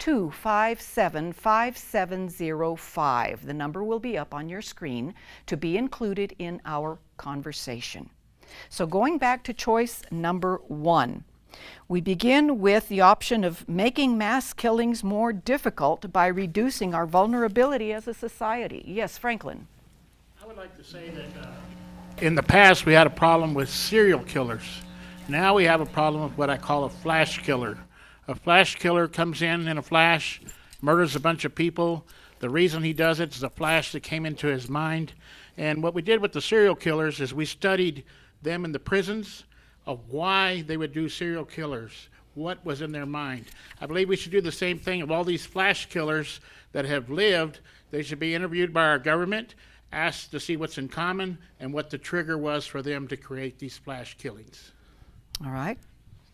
257-5705. The number will be up on your screen to be included in our conversation. So going back to choice number 1, we begin with the option of making mass killings more difficult by reducing our vulnerability as a society. Yes, Franklin. I would like to say that in the past we had a problem with serial killers. Now we have a problem with what I call a flash killer. A flash killer comes in a flash, murders a bunch of people. The reason he does it is a flash that came into his mind. And what we did with the serial killers is we studied them in the prisons of why they would do serial killers, what was in their mind. I believe we should do the same thing of all these flash killers that have lived. They should be interviewed by our government, asked to see what's in common and what the trigger was for them to create these flash killings. All right.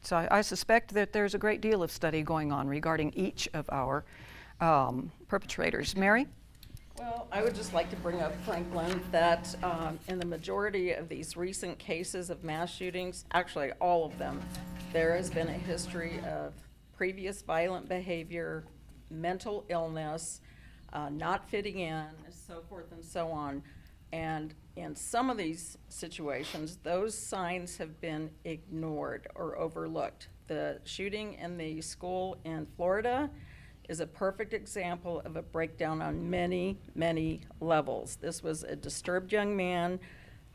So I suspect that there's a great deal of study going on regarding each of our perpetrators. Mary? Well, I would just like to bring up, Franklin, that in the majority of these recent cases of mass shootings, actually all of them, there has been a history of previous violent behavior, mental illness, not fitting in, so forth and so on. And in some of these situations, those signs have been ignored or overlooked. The shooting in the school in Florida is a perfect example of a breakdown on many, many levels. This was a disturbed young man.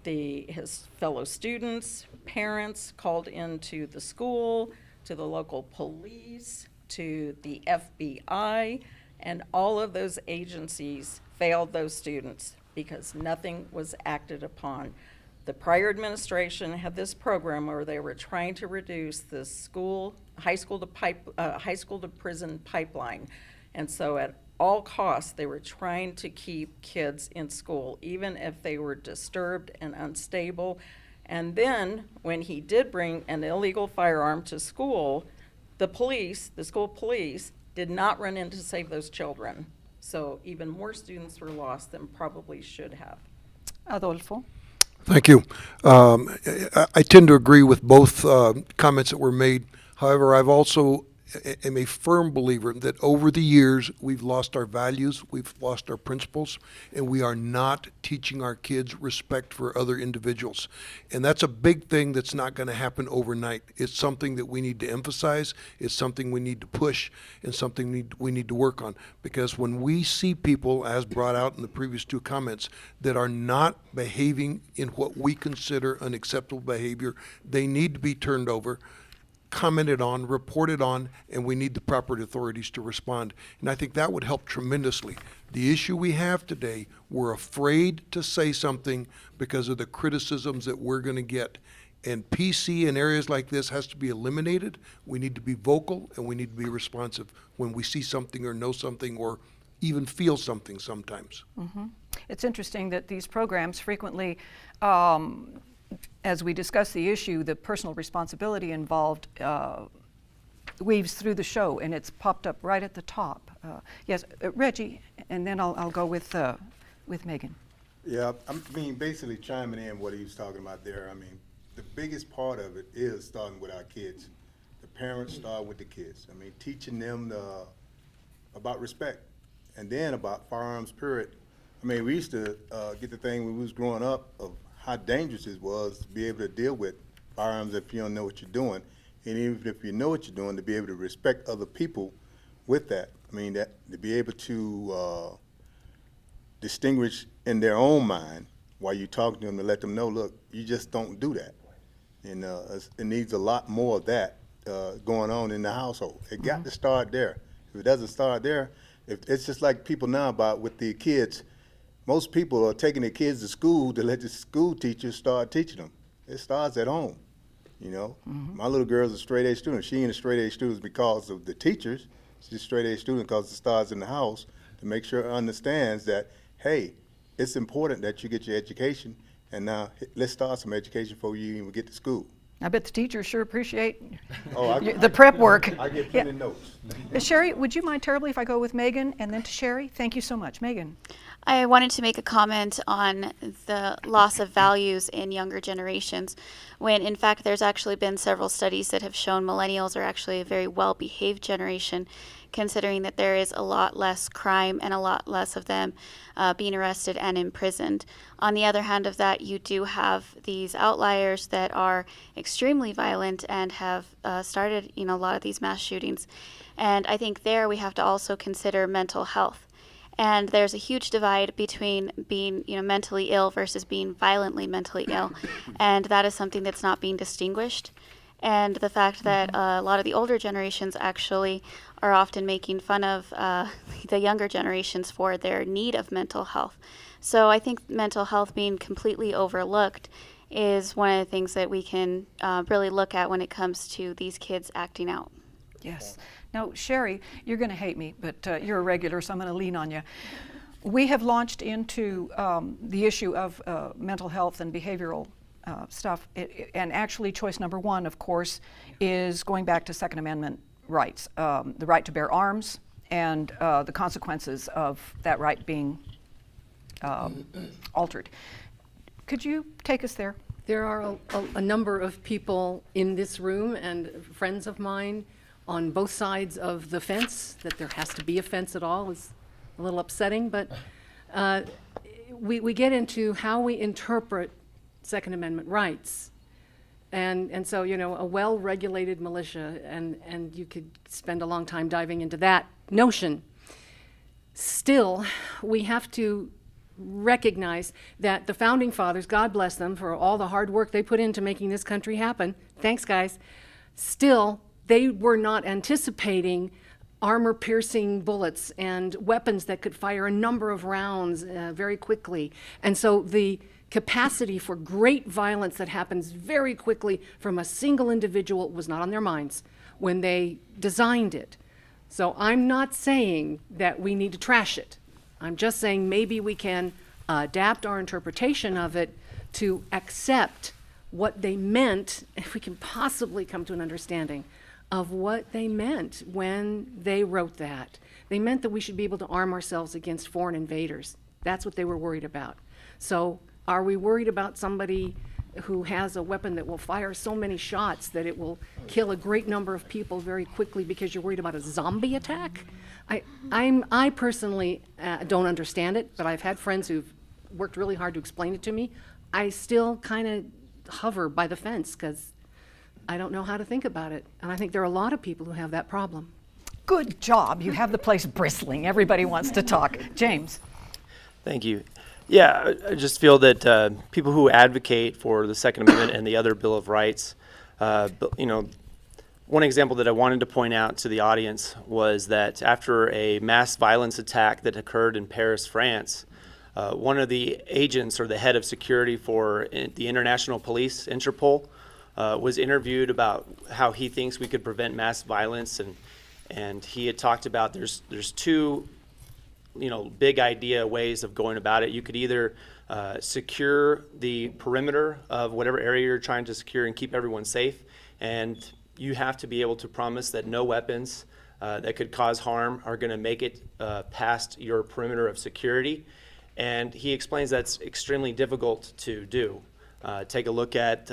His fellow students, parents called into the school, to the local police, to the FBI, and all of those agencies failed those students because nothing was acted upon. The prior administration had this program where they were trying to reduce the high school to prison pipeline. And so at all costs, they were trying to keep kids in school, even if they were disturbed and unstable. And then when he did bring an illegal firearm to school, the school police did not run in to save those children. So even more students were lost than probably should have. Adolfo? Thank you. I tend to agree with both comments that were made. However, I've also am a firm believer that over the years we've lost our values, we've lost our principles, and we are not teaching our kids respect for other individuals. And that's a big thing that's not going to happen overnight. It's something that we need to emphasize, it's something we need to push, and something we need to work on. Because when we see people, as brought out in the previous two comments, that are not behaving in what we consider unacceptable behavior, they need to be turned over, commented on, reported on, and we need the proper authorities to respond. And I think that would help tremendously. The issue we have today, we're afraid to say something because of the criticisms that we're going to get. And PC in areas like this has to be eliminated. We need to be vocal and we need to be responsive when we see something or know something or even feel something sometimes. Mm-hmm. It's interesting that these programs frequently as we discuss the issue, the personal responsibility involved weaves through the show, and it's popped up right at the top. Yes, Reggie, and then I'll go with Megan. Yeah, I mean, basically chiming in what he was talking about there. I mean, the biggest part of it is starting with our kids. The parents start with the kids. I mean, teaching them about respect, and then about firearms, period. I mean, we used to get the thing when we was growing up of how dangerous it was to be able to deal with firearms if you don't know what you're doing. And even if you know what you're doing, to be able to respect other people with that. I mean, that to be able to distinguish in their own mind while you talk to them to let them know, look, you just don't do that. And it needs a lot more of that going on in the household. It got to start there. If it doesn't start there, it's just like people now about with the kids. Most people are taking their kids to school to let the school teachers start teaching them. It starts at home, you know. Mm-hmm. My little girl's a straight A student. She ain't a straight A student because of the teachers. She's a straight A student because it starts in the house to make sure it understands that, hey, it's important that you get your education, and now let's start some education before you even get to school. I bet the teachers sure appreciate the prep work. I get plenty of notes. Sherry, would you mind terribly if I go with Megan and then to Sherry? Thank you so much. Megan. I wanted to make a comment on the loss of values in younger generations, when in fact there's actually been several studies that have shown millennials are actually a very well-behaved generation considering that there is a lot less crime and a lot less of them being arrested and imprisoned. On the other hand of that, you do have these outliers that are extremely violent and have started, a lot of these mass shootings. And I think there we have to also consider mental health. And there's a huge divide between being, mentally ill versus being violently mentally ill. And that is something that's not being distinguished. And the fact that a lot of the older generations actually are often making fun of the younger generations for their need of mental health. So I think mental health being completely overlooked is one of the things that we can really look at when it comes to these kids acting out. Yes. Now, Sherry, you're going to hate me, but you're a regular, so I'm going to lean on you. We have launched into the issue of mental health and behavioral stuff, and actually choice number one, of course, is going back to Second Amendment rights, the right to bear arms and the consequences of that right being altered. Could you take us there? There are a number of people in this room and friends of mine on both sides of the fence. That there has to be a fence at all is a little upsetting, but we get into how we interpret Second Amendment rights. And so, a well-regulated militia, and you could spend a long time diving into that notion. Still, we have to recognize that the Founding Fathers, God bless them for all the hard work they put into making this country happen. Thanks, guys. Still, they were not anticipating armor-piercing bullets and weapons that could fire a number of rounds very quickly. And so the capacity for great violence that happens very quickly from a single individual was not on their minds when they designed it. So I'm not saying that we need to trash it. I'm just saying maybe we can adapt our interpretation of it to accept what they meant, if we can possibly come to an understanding of what they meant when they wrote that. They meant that we should be able to arm ourselves against foreign invaders. That's what they were worried about. So are we worried about somebody who has a weapon that will fire so many shots that it will kill a great number of people very quickly because you're worried about a zombie attack? I personally don't understand it, but I've had friends who've worked really hard to explain it to me. I still kind of hover by the fence because I don't know how to think about it. And I think there are a lot of people who have that problem. Good job. You have the place bristling. Everybody wants to talk. James. Thank you. Yeah, I just feel that people who advocate for the Second Amendment and the other Bill of Rights, one example that I wanted to point out to the audience was that after a mass violence attack that occurred in Paris, France, one of the agents or the head of security for the international police, Interpol, was interviewed about how he thinks we could prevent mass violence, and he had talked about there's two big idea ways of going about it. You could either secure the perimeter of whatever area you're trying to secure and keep everyone safe, and you have to be able to promise that no weapons that could cause harm are going to make it past your perimeter of security. And he explains that's extremely difficult to do. Take a look at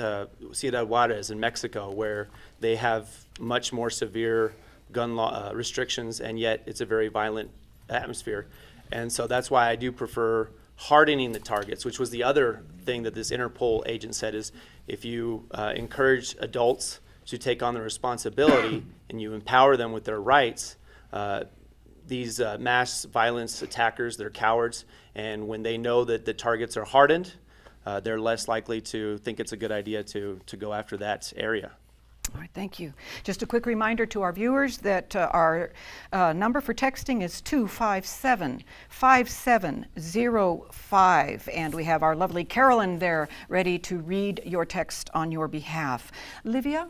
Ciudad Juarez in Mexico, where they have much more severe gun law restrictions, and yet it's a very violent atmosphere. And so that's why I do prefer hardening the targets, which was the other thing that this Interpol agent said, is if you encourage adults to take on the responsibility and you empower them with their rights, these mass violence attackers, they're cowards, and when they know that the targets are hardened, they're less likely to think it's a good idea to go after that area. All right, thank you. Just a quick reminder to our viewers that our number for texting is 257-5705, and we have our lovely Carolyn there ready to read your text on your behalf. Livia?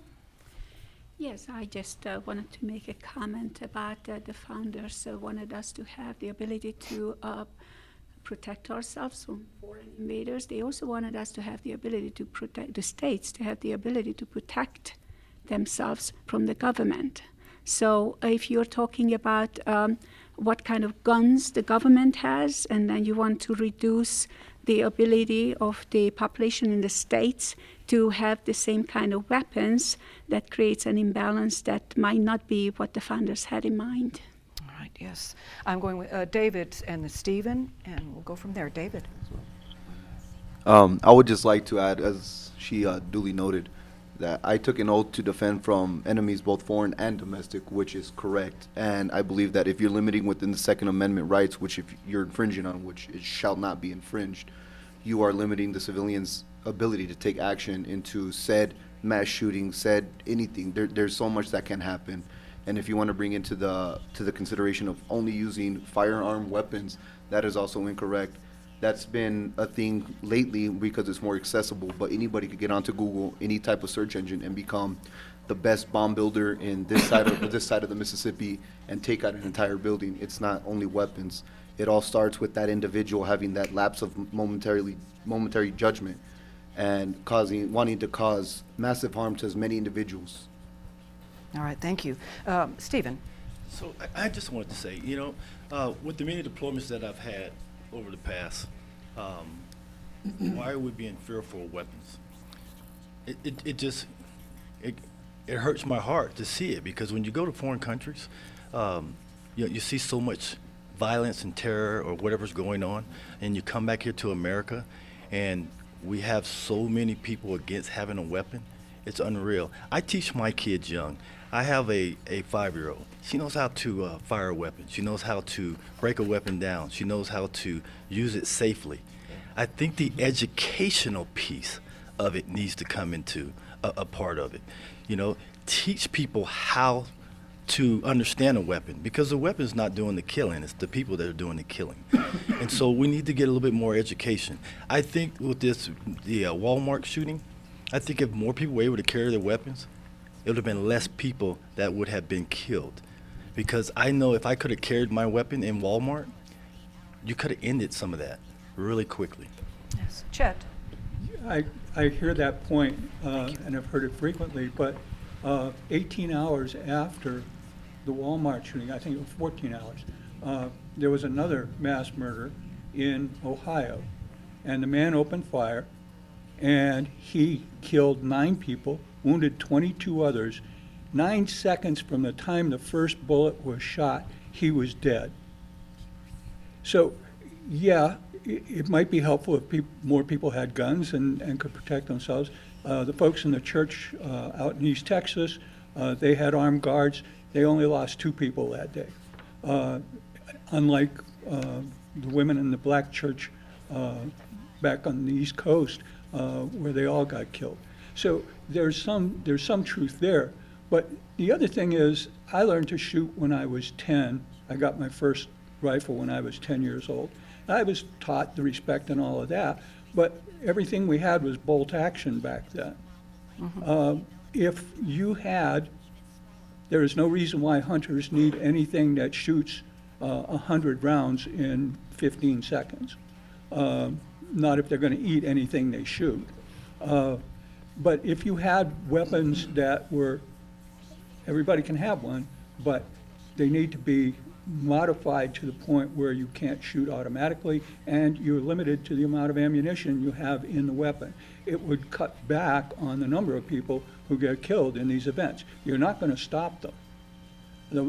Yes, I just wanted to make a comment about the founders wanted us to have the ability to protect ourselves from foreign invaders. They also wanted us to have the ability to protect the states, to have the ability to protect themselves from the government. So if you're talking about what kind of guns the government has, and then you want to reduce the ability of the population in the states to have the same kind of weapons, that creates an imbalance that might not be what the founders had in mind. right, yes. I'm going with David and then Stephen, and we'll go from there. David? I would just like to add, as she duly noted, that I took an oath to defend from enemies, both foreign and domestic, which is correct. And I believe that if you're limiting within the Second Amendment rights, which if you're infringing on, which it shall not be infringed, you are limiting the civilians' ability to take action into said mass shooting, said anything. There's so much that can happen. And if you want to bring into the consideration of only using firearm weapons, that is also incorrect. That's been a thing lately because it's more accessible, but anybody could get onto Google, any type of search engine, and become the best bomb builder in this side of the Mississippi and take out an entire building. It's not only weapons. It all starts with that individual having that lapse of momentary judgment and wanting to cause massive harm to as many individuals. All right, thank you. Stephen? So I just wanted to say, with the many deployments that I've had over the past, why are we being fearful of weapons? It hurts my heart to see it, because when you go to foreign countries, you see so much violence and terror or whatever's going on, and you come back here to America, and we have so many people against having a weapon. It's unreal. I teach my kids young. I have a 5-year-old. She knows how to fire a weapon. She knows how to break a weapon down. She knows how to use it safely. I think the educational piece of it needs to come into a part of it. Teach people how to understand a weapon, because the weapon's not doing the killing. It's the people that are doing the killing. And so we need to get a little bit more education. I think with the Walmart shooting, I think if more people were able to carry their weapons, it would have been less people that would have been killed. Because I know if I could have carried my weapon in Walmart, you could have ended some of that really quickly. Yes. Chet? I hear that point, and I've heard it frequently, but 18 hours after the Walmart shooting, I think it was 14 hours, there was another mass murder in Ohio. And the man opened fire, and he killed 9 people, wounded 22 others. 9 seconds from the time the first bullet was shot, he was dead. So, yeah, it might be helpful if more people had guns and could protect themselves. The folks in the church out in East Texas, they had armed guards. They only lost 2 people that day. Unlike the women in the black church back on the East Coast, where they all got killed. So there's some truth there. But the other thing is, I learned to shoot when I was 10. I got my first rifle when I was 10 years old. I was taught the respect and all of that, but everything we had was bolt action back then. If you there is no reason why hunters need anything that shoots 100 rounds in 15 seconds. Not if they're going to eat anything they shoot. But if you had weapons that were, everybody can have one, but they need to be modified to the point where you can't shoot automatically and you're limited to the amount of ammunition you have in the weapon. It would cut back on the number of people who get killed in these events. You're not going to stop them. The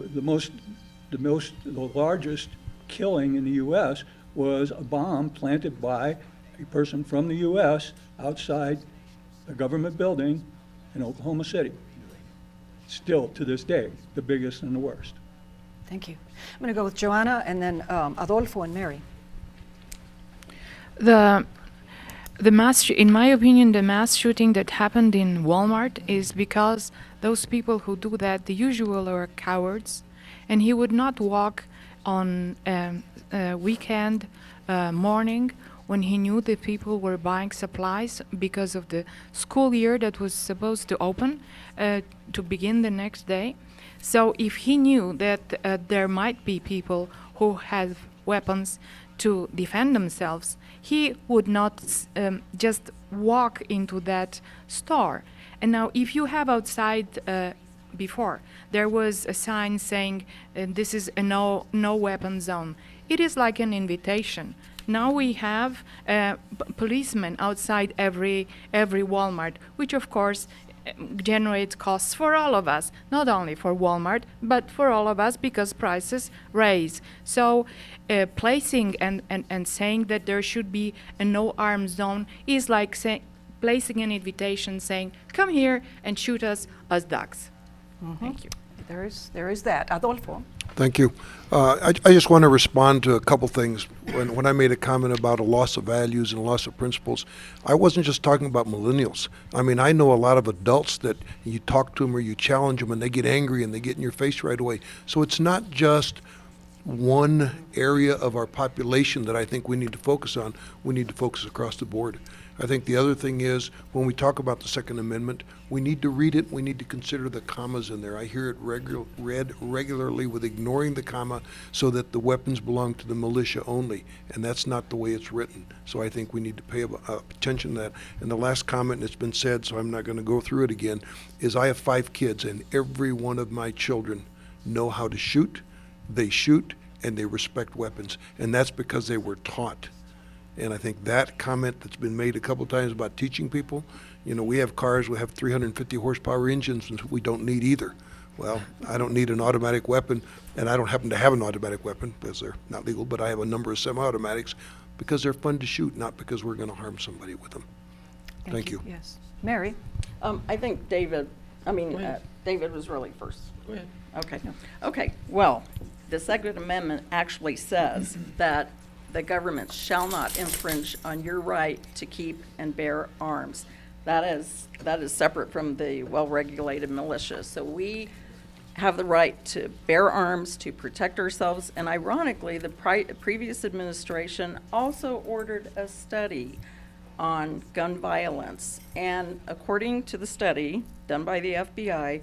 largest killing in the U.S. was a bomb planted by a person from the U.S. outside a government building in Oklahoma City. Still, to this day, the biggest and the worst. Thank you. I'm going to go with Joanna and then Adolfo and Mary. The in my opinion, the mass shooting that happened in Walmart is because those people who do that, the usual are cowards, and he would not walk on a weekend morning when he knew the people were buying supplies because of the school year that was supposed to open to begin the next day. So if he knew that there might be people who have weapons to defend themselves, he would not just walk into that store. And now if you have outside, before, there was a sign saying this is a no weapon zone. It is like an invitation. Now we have policemen outside every Walmart, which of course generates costs for all of us, not only for Walmart, but for all of us because prices raise. So placing and saying that there should be a no arms zone is like placing an invitation saying, come here and shoot us as ducks. Thank you. There is that. Adolfo? Thank you. I just want to respond to a couple things. When I made a comment about a loss of values and a loss of principles, I wasn't just talking about millennials. I mean, I know a lot of adults that you talk to them or you challenge them and they get angry and they get in your face right away. So it's not just one area of our population that I think we need to focus on. We need to focus across the board. I think the other thing is, when we talk about the Second Amendment, we need to read it, we need to consider the commas in there. I hear it read regularly with ignoring the comma so that the weapons belong to the militia only, and that's not the way it's written. So I think we need to pay attention to that. And the last comment that's been said, so I'm not going to go through it again, is I have 5 kids, and every one of my children know how to shoot, they shoot, and they respect weapons, and that's because they were taught. And I think that comment that's been made a couple times about teaching people, you know, we have cars, we have 350 horsepower engines, and we don't need either. Well, I don't need an automatic weapon, and I don't happen to have an automatic weapon because they're not legal, but I have a number of semi-automatics because they're fun to shoot, not because we're going to harm somebody with them. Thank you. Yes. Mary? I think David was really first. Go ahead. Okay. Okay, well, the Second Amendment actually says that the government shall not infringe on your right to keep and bear arms. That is separate from the well-regulated militia. So we have the right to bear arms, to protect ourselves, and ironically, the previous administration also ordered a study on gun violence. And according to the study done by the FBI,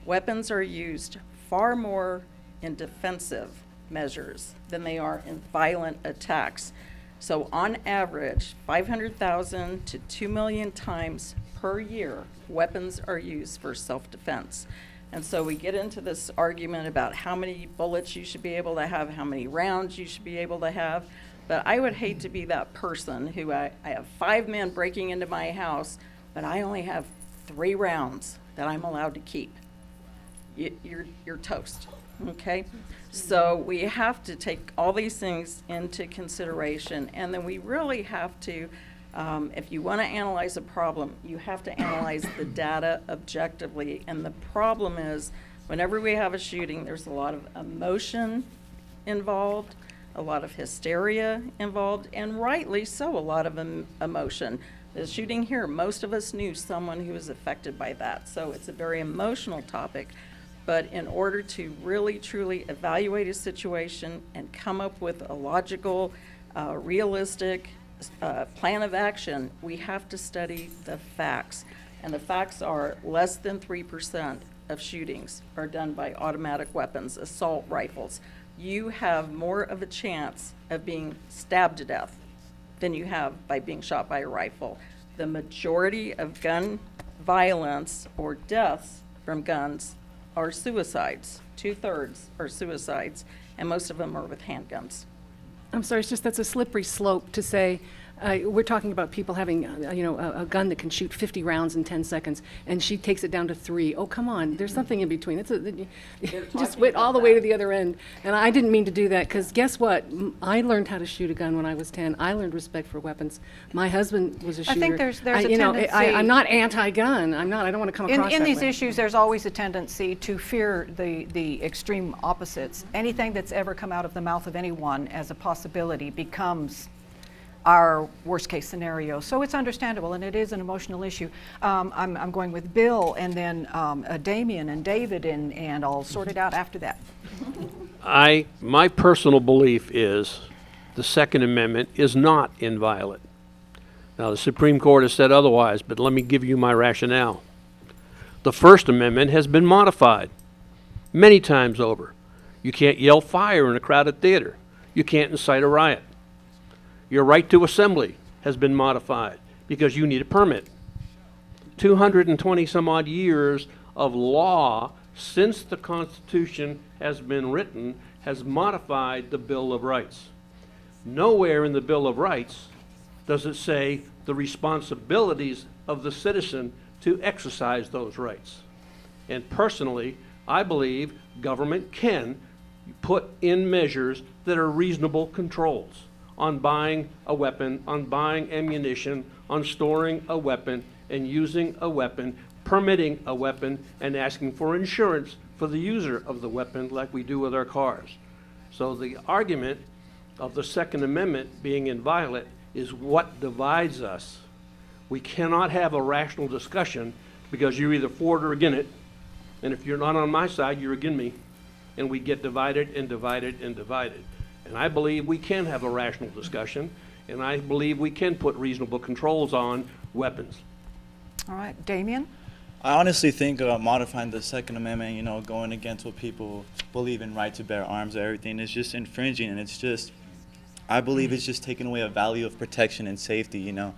weapons are used far more in defensive measures than they are in violent attacks. So on average, 500,000 to 2 million times per year, weapons are used for self-defense. And so we get into this argument about how many bullets you should be able to have, how many rounds you should be able to have. But I would hate to be that person who I have 5 men breaking into my house, but I only have 3 rounds that I'm allowed to keep. You're toast, okay? So we have to take all these things into consideration, and then we really have to, if you want to analyze a problem, you have to analyze the data objectively. And the problem is, whenever we have a shooting, there's a lot of emotion involved, a lot of hysteria involved, and rightly so, a lot of emotion. The shooting here, most of us knew someone who was affected by that, so it's a very emotional topic. But in order to really, truly evaluate a situation and come up with a logical, realistic plan of action, we have to study the facts. And the facts are less than 3% of shootings are done by automatic weapons, assault rifles. You have more of a chance of being stabbed to death than you have by being shot by a rifle. The majority of gun violence or deaths from guns are suicides. 2/3 are suicides, and most of them are with handguns. I'm sorry, it's just that's a slippery slope to say, we're talking about people having, a gun that can shoot 50 rounds in 10 seconds, and she takes it down to 3. Oh, come on, there's something in between. Just went all the way to the other end. And I didn't mean to do that, because guess what? I learned how to shoot a gun when I was 10. I learned respect for weapons. My husband was a shooter. I think there's a tendency. I'm not anti-gun. I don't want to come across that in these way. issues, there's always a tendency to fear the extreme opposites. Anything that's ever come out of the mouth of anyone as a possibility becomes our worst case scenario. So it's understandable, and it is an emotional issue. I'm going with Bill, and then Damien and David, and I'll sort it out after that. My personal belief is the Second Amendment is not inviolate. Now, the Supreme Court has said otherwise, but let me give you my rationale. The First Amendment has been modified many times over. You can't yell fire in a crowded theater. You can't incite a riot. Your right to assembly has been modified because you need a permit. 220 some odd years of law since the Constitution has been written has modified the Bill of Rights. Nowhere in the Bill of Rights does it say the responsibilities of the citizen to exercise those rights. And personally, I believe government can put in measures that are reasonable controls on buying a weapon, on buying ammunition, on storing a weapon and using a weapon, permitting a weapon, and asking for insurance for the user of the weapon like we do with our cars. So the argument of the Second Amendment being inviolate is what divides us. We cannot have a rational discussion because you're either for it or against it, and if you're not on my side, you're against me, and we get divided and divided and divided. And I believe we can have a rational discussion, and I believe we can put reasonable controls on weapons. All right, Damien? I honestly think modifying the Second Amendment, you know, going against what people believe in right to bear arms or everything is just infringing, and it's just, I believe it's just taking away a value of protection and safety, you know.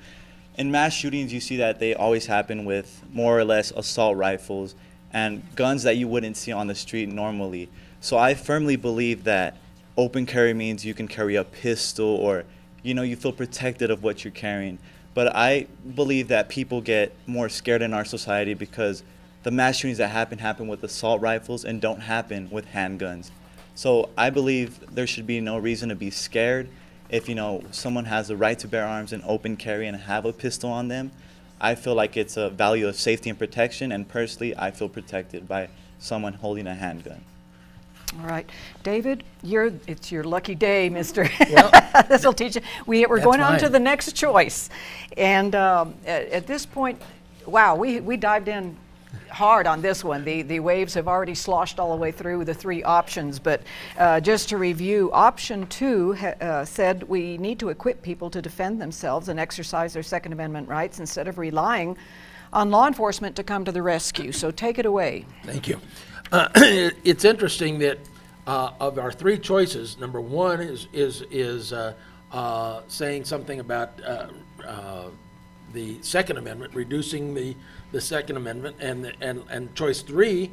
In mass shootings, you see that they always happen with more or less assault rifles and guns that you wouldn't see on the street normally. So I firmly believe that open carry means you can carry a pistol or, you know, you feel protected of what you're carrying. But I believe that people get more scared in our society because the mass shootings that happen with assault rifles and don't happen with handguns. So I believe there should be no reason to be scared. If, you know, someone has the right to bear arms and open carry and have a pistol on them, I feel like it's a value of safety and protection, and personally, I feel protected by someone holding a handgun. All right, David, it's your lucky day, mister. This will teach you. We're going on to the next choice. And at this point, wow, we dived in hard on this one. The waves have already sloshed all the way through the three options, but just to review, option 2 said we need to equip people to defend themselves and exercise their Second Amendment rights instead of relying on law enforcement to come to the rescue. So take it away. Thank you. It's interesting that of our three choices, number one is saying something about the Second Amendment, reducing the Second Amendment, and choice 3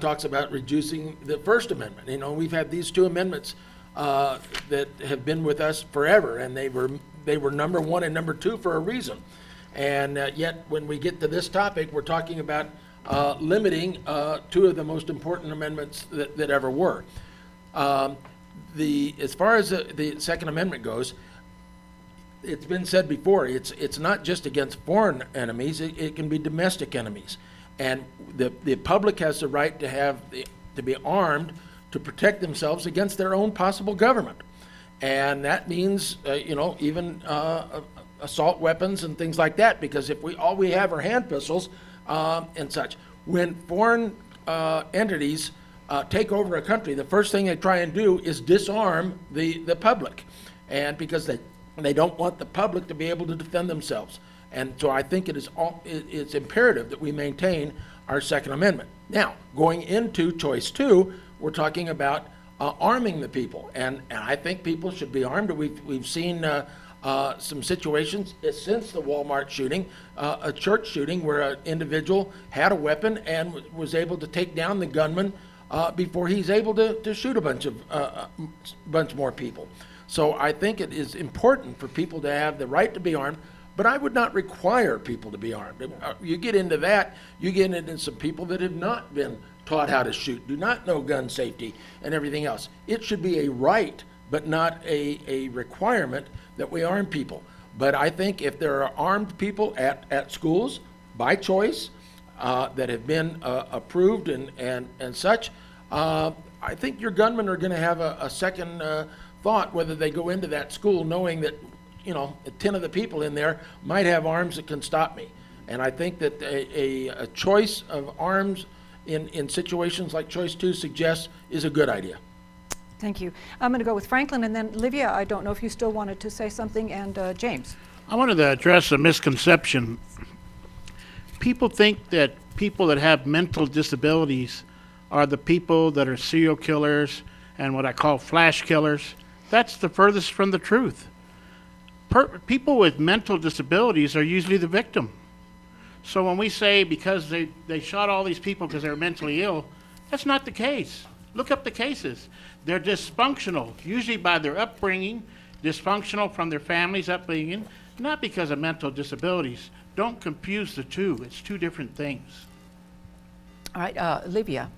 talks about reducing the First Amendment. You know, we've had these two amendments that have been with us forever, and they were number 1 and number 2 for a reason. And yet, when we get to this topic, we're talking about limiting 2 of the most important amendments that ever were. As far as the Second Amendment goes, it's been said before, it's not just against foreign enemies, it can be domestic enemies. And the public has the right to be armed to protect themselves against their own possible government. And that means, even assault weapons and things like that, because if all we have are hand pistols and such. When foreign entities take over a country, the first thing they try and do is disarm the public, and because they don't want the public to be able to defend themselves. And so I think it's imperative that we maintain our Second Amendment. Now, going into choice 2, we're talking about arming the people, and I think people should be armed. We've seen some situations since the Walmart shooting, a church shooting where an individual had a weapon and was able to take down the gunman before he's able to shoot a bunch more people. So I think it is important for people to have the right to be armed, but I would not require people to be armed. You get into that, you get into some people that have not been taught how to shoot, do not know gun safety and everything else. It should be a right, but not a requirement that we arm people. But I think if there are armed people at schools by choice that have been approved and such, I think your gunmen are going to have a second thought whether they go into that school knowing that 10 of the people in there might have arms that can stop me. And I think that a choice of arms in situations like choice 2 suggests is a good idea. Thank you. I'm going to go with Franklin, and then Livia, I don't know if you still wanted to say something, and James. I wanted to address a misconception. People think that people that have mental disabilities are the people that are serial killers and what I call flash killers. That's the furthest from the truth. People with mental disabilities are usually the victim. So when we say because they shot all these people because they're mentally ill, that's not the case. Look up the cases. They're dysfunctional, usually by their upbringing, dysfunctional from their family's upbringing, not because of mental disabilities. don't confuse the two. It's two different things. All right, Livia.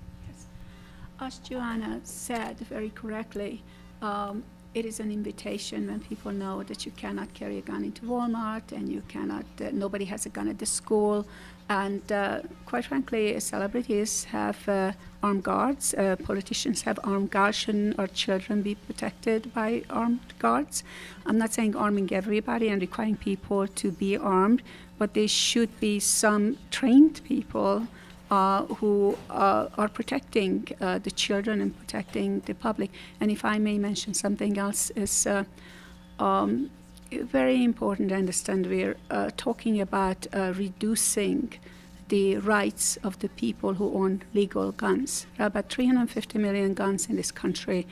As Joanna said very correctly, it is an invitation when people know that you cannot carry a gun into Walmart and you cannot, nobody has a gun at the school. And quite frankly, celebrities have armed guards, politicians have armed guards. Shouldn't our children be protected by armed guards? I'm not saying arming everybody and requiring people to be armed, but there should be some trained people who are protecting the children and protecting the public. And if I may mention something else, is very important to understand we're talking about reducing the rights of the people who own legal guns. There are about 350 million guns in this country.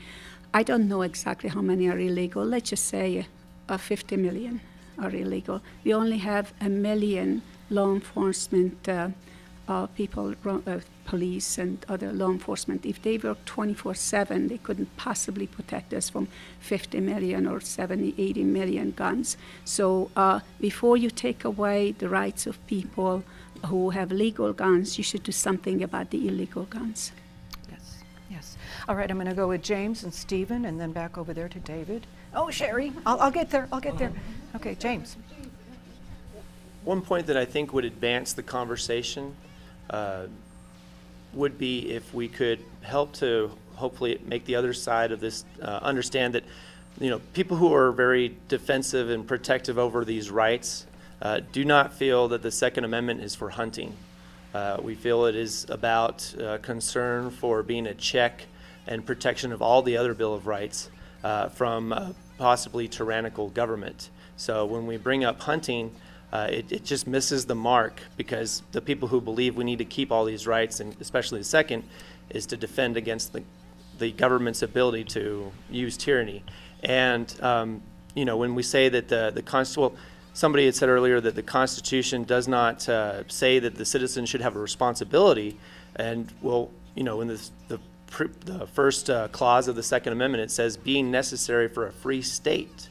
I don't know exactly how many are illegal. Let's just say 50 million are illegal. We only have 1 million law enforcement people, police and other law enforcement. If they work 24/7, they couldn't possibly protect us from 50 million or 70, 80 million guns. So before you take away the rights of people who have legal guns, you should do something about the illegal guns. Yes, yes. All right, I'm going to go with James and Stephen, and then back over there to David. Oh, Sherry, I'll get there. I'll get there. Okay, James. One point that I think would advance the conversation would be if we could help to hopefully make the other side of this understand that, you know, people who are very defensive and protective over these rights do not feel that the Second Amendment is for hunting. We feel it is about concern for being a check and protection of all the other Bill of Rights from possibly tyrannical government. So when we bring up hunting, it just misses the mark, because the people who believe we need to keep all these rights, and especially the second, is to defend against the government's ability to use tyranny. And you know, when we say that well, somebody had said earlier that the Constitution does not say that the citizens should have a responsibility, and well, you know, in the first clause of the Second Amendment, it says being necessary for a free state.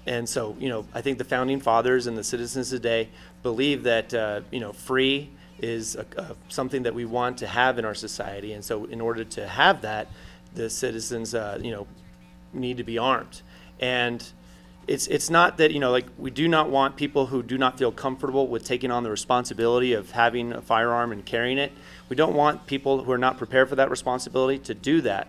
And so, you know, I think the Founding Fathers and the citizens today believe that, you know, free is something that we want to have in our society. And so in order to have that, the citizens, you know, need to be armed. And it's not that, you know, like, we do not want people who do not feel comfortable with taking on the responsibility of having a firearm and carrying it. We don't want people who are not prepared for that responsibility to do that.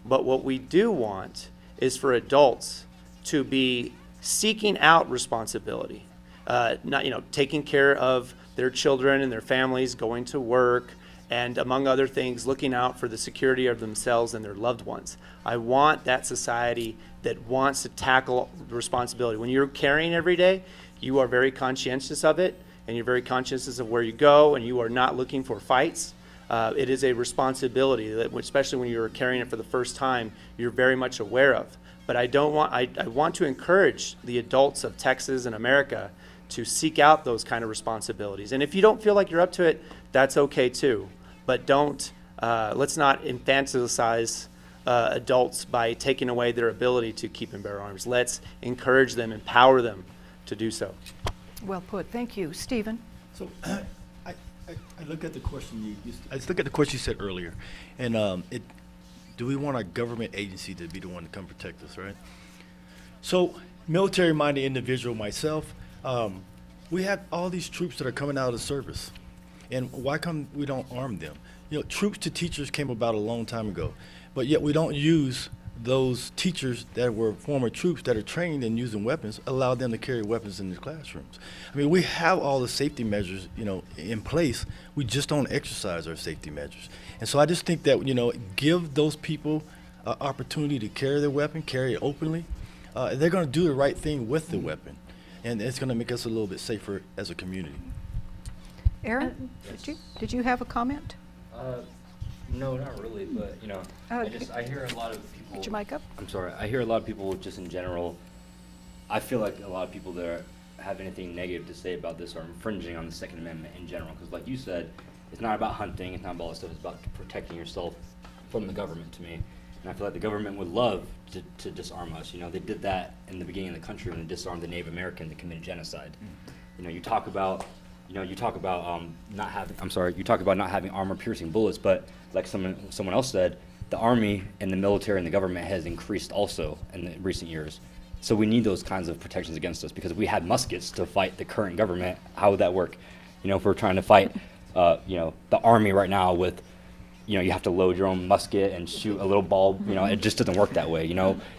But what we do want is for adults to be seeking out responsibility, not, you know, taking care of their children and their families, going to work, and among other things, looking out for the security of themselves and their loved ones. I want that society that wants to tackle responsibility. When you're carrying every day, you are very conscientious of it, and you're very conscientious of where you go, and you are not looking for fights. It is a responsibility that, especially when you're carrying it for the first time, you're very much aware of. But I want to encourage the adults of Texas and America to seek out those kind of responsibilities. And if you don't feel like you're up to it, that's okay too. But let's not infantilize adults by taking away their ability to keep and bear arms. Let's encourage them, empower them to do so. Well put. Thank you. Stephen? So I look at the question you said earlier, and do we want a government agency to be the one to come protect us, right? So, military-minded individual myself, we have all these troops that are coming out of service, and why come we don't arm them? You know, troops to teachers came about a long time ago, but yet we don't use those teachers that were former troops that are trained in using weapons, allow them to carry weapons in the classrooms. I mean, we have all the safety measures, you know, in place. We just don't exercise our safety measures. And so I just think that, you know, give those people an opportunity to carry their weapon, carry it openly. They're going to do the right thing with the weapon, and it's going to make us a little bit safer as a community. Aaron, did you have a comment? No, not really, but, you know, I hear a lot of people. Get your mic up. I'm sorry. I hear a lot of people just in general. I feel like a lot of people that have anything negative to say about this are infringing on the Second Amendment in general. Because, like you said, it's not about hunting. It's not about all this stuff. It's about protecting yourself from the government, to me. And I feel like the government would love to disarm us. You know, they did that in the beginning of the country when they disarmed the Native American that committed genocide. You talk about, not having, you talk about not having armor-piercing bullets, but like someone else said, the Army and the military and the government has increased also in the recent years. So we need those kinds of protections against us, because if we had muskets to fight the current government, how would that work? If we're trying to fight, the Army right now with, you have to load your own musket and shoot a little ball, it just doesn't work that way,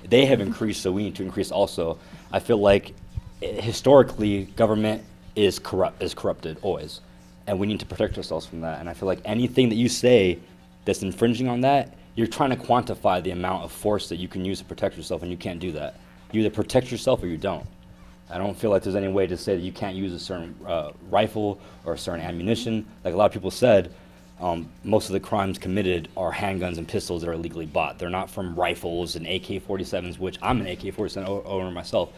They have increased, so we need to increase also. I feel like historically, government is corrupted always, and we need to protect ourselves from that. And I feel like anything that you say that's infringing on that, you're trying to quantify the amount of force that you can use to protect yourself, and you can't do that. You either protect yourself or you don't. I don't feel like there's any way to say that you can't use a certain rifle or a certain ammunition. Like a lot of people said, most of the crimes committed are handguns and pistols that are illegally bought. They're not from rifles and AK-47s, which I'm an AK-47 owner myself.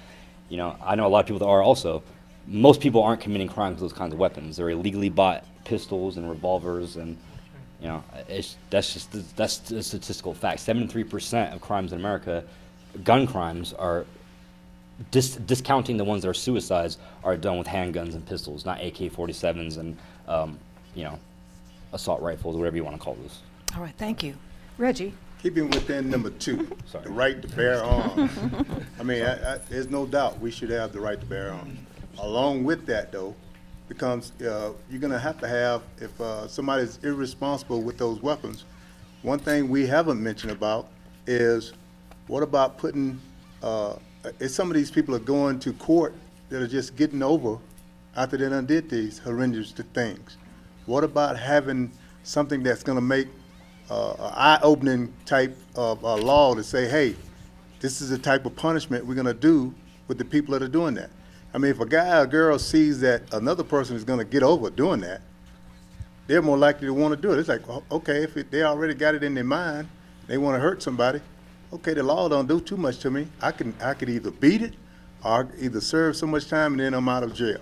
I know a lot of people that are also. Most people aren't committing crimes with those kinds of weapons. They're illegally bought pistols and revolvers, and that's a statistical fact. 73% of crimes in America, gun crimes, are discounting the ones that are suicides, are done with handguns and pistols, not AK-47s and assault rifles, whatever you want to call those. All right, thank you. Reggie? Keeping within number 2, the right to bear arms. I mean, there's no doubt we should have the right to bear arms. Along with that, though, becomes you're going to have, if somebody's irresponsible with those weapons, one thing we haven't mentioned about is what about putting, if some of these people are going to court that are just getting over after they done did these horrendous things. What about having something that's going to make an eye-opening type of law to say, hey, this is the type of punishment we're going to do with the people that are doing that? I mean, if a guy or girl sees that another person is going to get over doing that, they're more likely to want to do it. It's like, okay, if they already got it in their mind, they want to hurt somebody, okay, the law don't do too much to me. I could either beat it or either serve so much time and then I'm out of jail.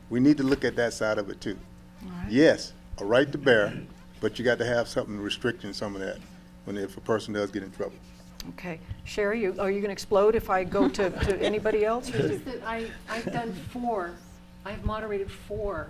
We need to look at that side of it too. Right. Yes, a right to bear, but you got to have something restricting some of that if a person does get in trouble. Okay. Sherry, are you going to explode if I go to anybody else? It's just that I've done 4, I've moderated 4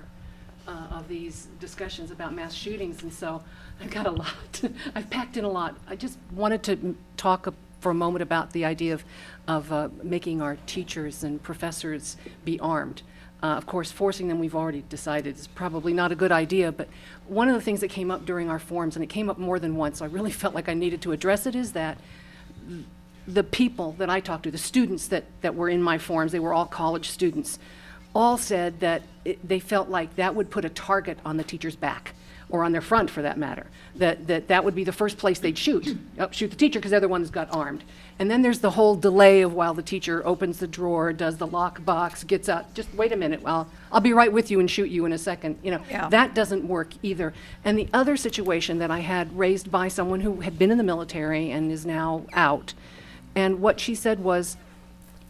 of these discussions about mass shootings, and so I've got a lot. I've packed in a lot. I just wanted to talk for a moment about the idea of making our teachers and professors be armed. Of course, forcing them, we've already decided, is probably not a good idea, but one of the things that came up during our forums, and it came up more than once, so I really felt like I needed to address it, is that the people that I talked to, the students that were in my forums, they were all college students, all said that they felt like that would put a target on the teacher's back, or on their front for that matter, that would be the first place they'd shoot. Shoot the teacher because they're the ones got armed. And then there's the whole delay of while the teacher opens the drawer, does the lockbox, gets out, just wait a minute, well, I'll be right with you and shoot you in a second. Yeah. That doesn't work either. And the other situation that I had raised by someone who had been in the military and is now out, and what she said was,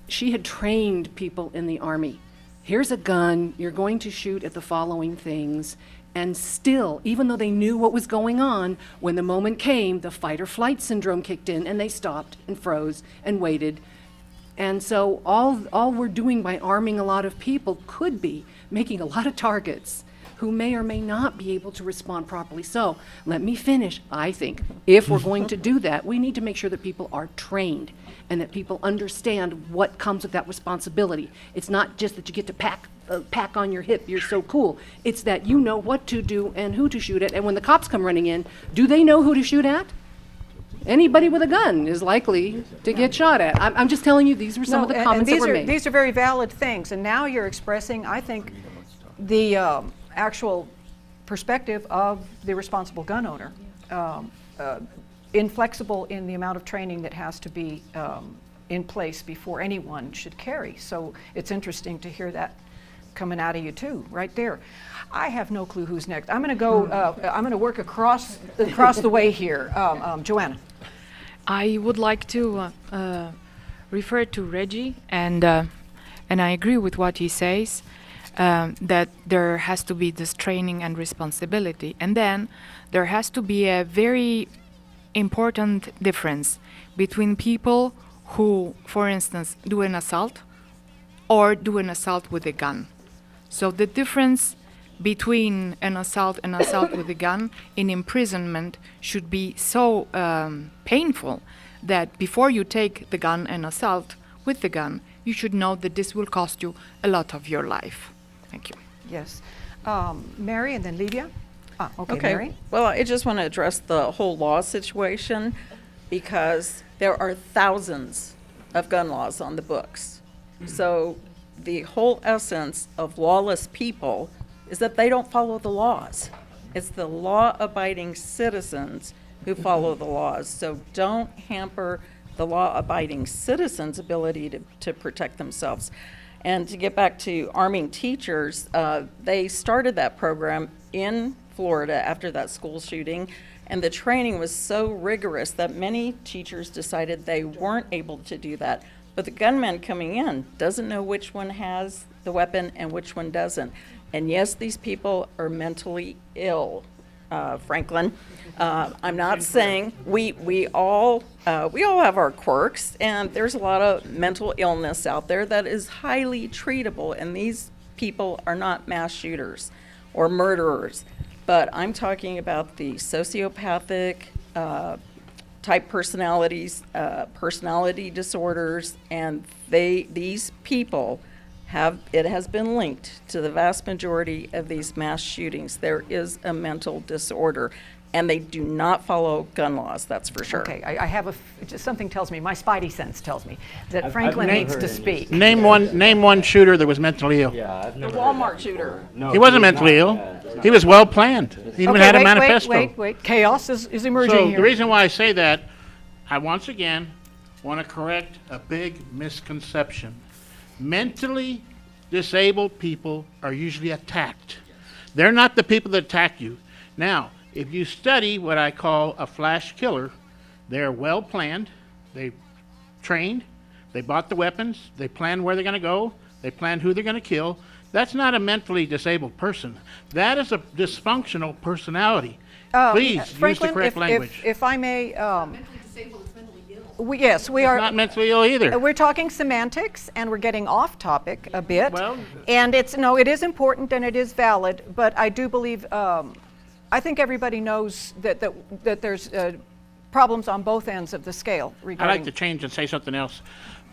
she had trained people in the Army. Here's a gun, you're going to shoot at the following things, and still, even though they knew what was going on, when the moment came, the fight or flight syndrome kicked in and they stopped and froze and waited. And so all we're doing by arming a lot of people could be making a lot of targets who may or may not be able to respond properly. So let me finish. I think if we're going to do that, we need to make sure that people are trained and that people understand what comes with that responsibility. It's not just that you get to pack on your hip, you're so cool. It's that you know what to do and who to shoot at, and when the cops come running in, do they know who to shoot at? Anybody with a gun is likely to get shot at. I'm just telling you, these were some of the comments that were made. These are very valid things, and now you're expressing, I think, the actual perspective of the responsible gun owner. Inflexible in the amount of training that has to be in place before anyone should carry. So it's interesting to hear that coming out of you too, right there. I have no clue who's next. I'm going to go. I'm going to work across the way here. Joanna. I would like to refer to Reggie, and I agree with what he says. That there has to be this training and responsibility, and then there has to be a very important difference between people who, for instance, do an assault or do an assault with a gun. So the difference between an assault and assault with a gun in imprisonment should be so painful that before you take the gun and assault with the gun, you should know that this will cost you a lot of your life. Thank you. Yes. Mary and then Livia? Okay, Mary? Well, I just want to address the whole law situation because there are thousands of gun laws on the books. So the whole essence of lawless people is that they don't follow the laws. It's the law-abiding citizens who follow the laws. So don't hamper the law-abiding citizens' ability to protect themselves. And to get back to arming teachers, they started that program in Florida after that school shooting, and the training was so rigorous that many teachers decided they weren't able to do that. But the gunman coming in doesn't know which one has the weapon and which one doesn't. And yes, these people are mentally ill, Franklin. I'm not saying we all have our quirks, and there's a lot of mental illness out there that is highly treatable, and these people are not mass shooters or murderers. But I'm talking about the sociopathic type personalities, personality disorders, and these people it has been linked to the vast majority of these mass shootings. There is a mental disorder, and they do not follow gun laws, that's for sure. Okay, I have just something tells me, my spidey sense tells me that Franklin never needs heard to any speak. Name one shooter that was mentally ill. Yeah, I've The never. Walmart shooter. No, He wasn't was mentally not. ill. Yeah, it's not. He was well planned. He even had a manifesto. Wait. Chaos is emerging So here. the reason why I say that, I once again want to correct a big misconception. Mentally disabled people are usually attacked. They're not the people that attack you. Now, if you study what I call a flash killer, they're well planned, they trained, they bought the weapons, they planned where they're going to go, they planned who they're going to kill. That's not a mentally disabled person. That is a dysfunctional personality. Please Franklin, use the correct language. If I may, yes, we are. Not mentally ill either. We're talking semantics, and we're getting off topic a bit. Well- and it is important and it is valid, but I do believe, I think everybody knows that there's problems on both ends of the scale I'd regarding. like to change and say something else.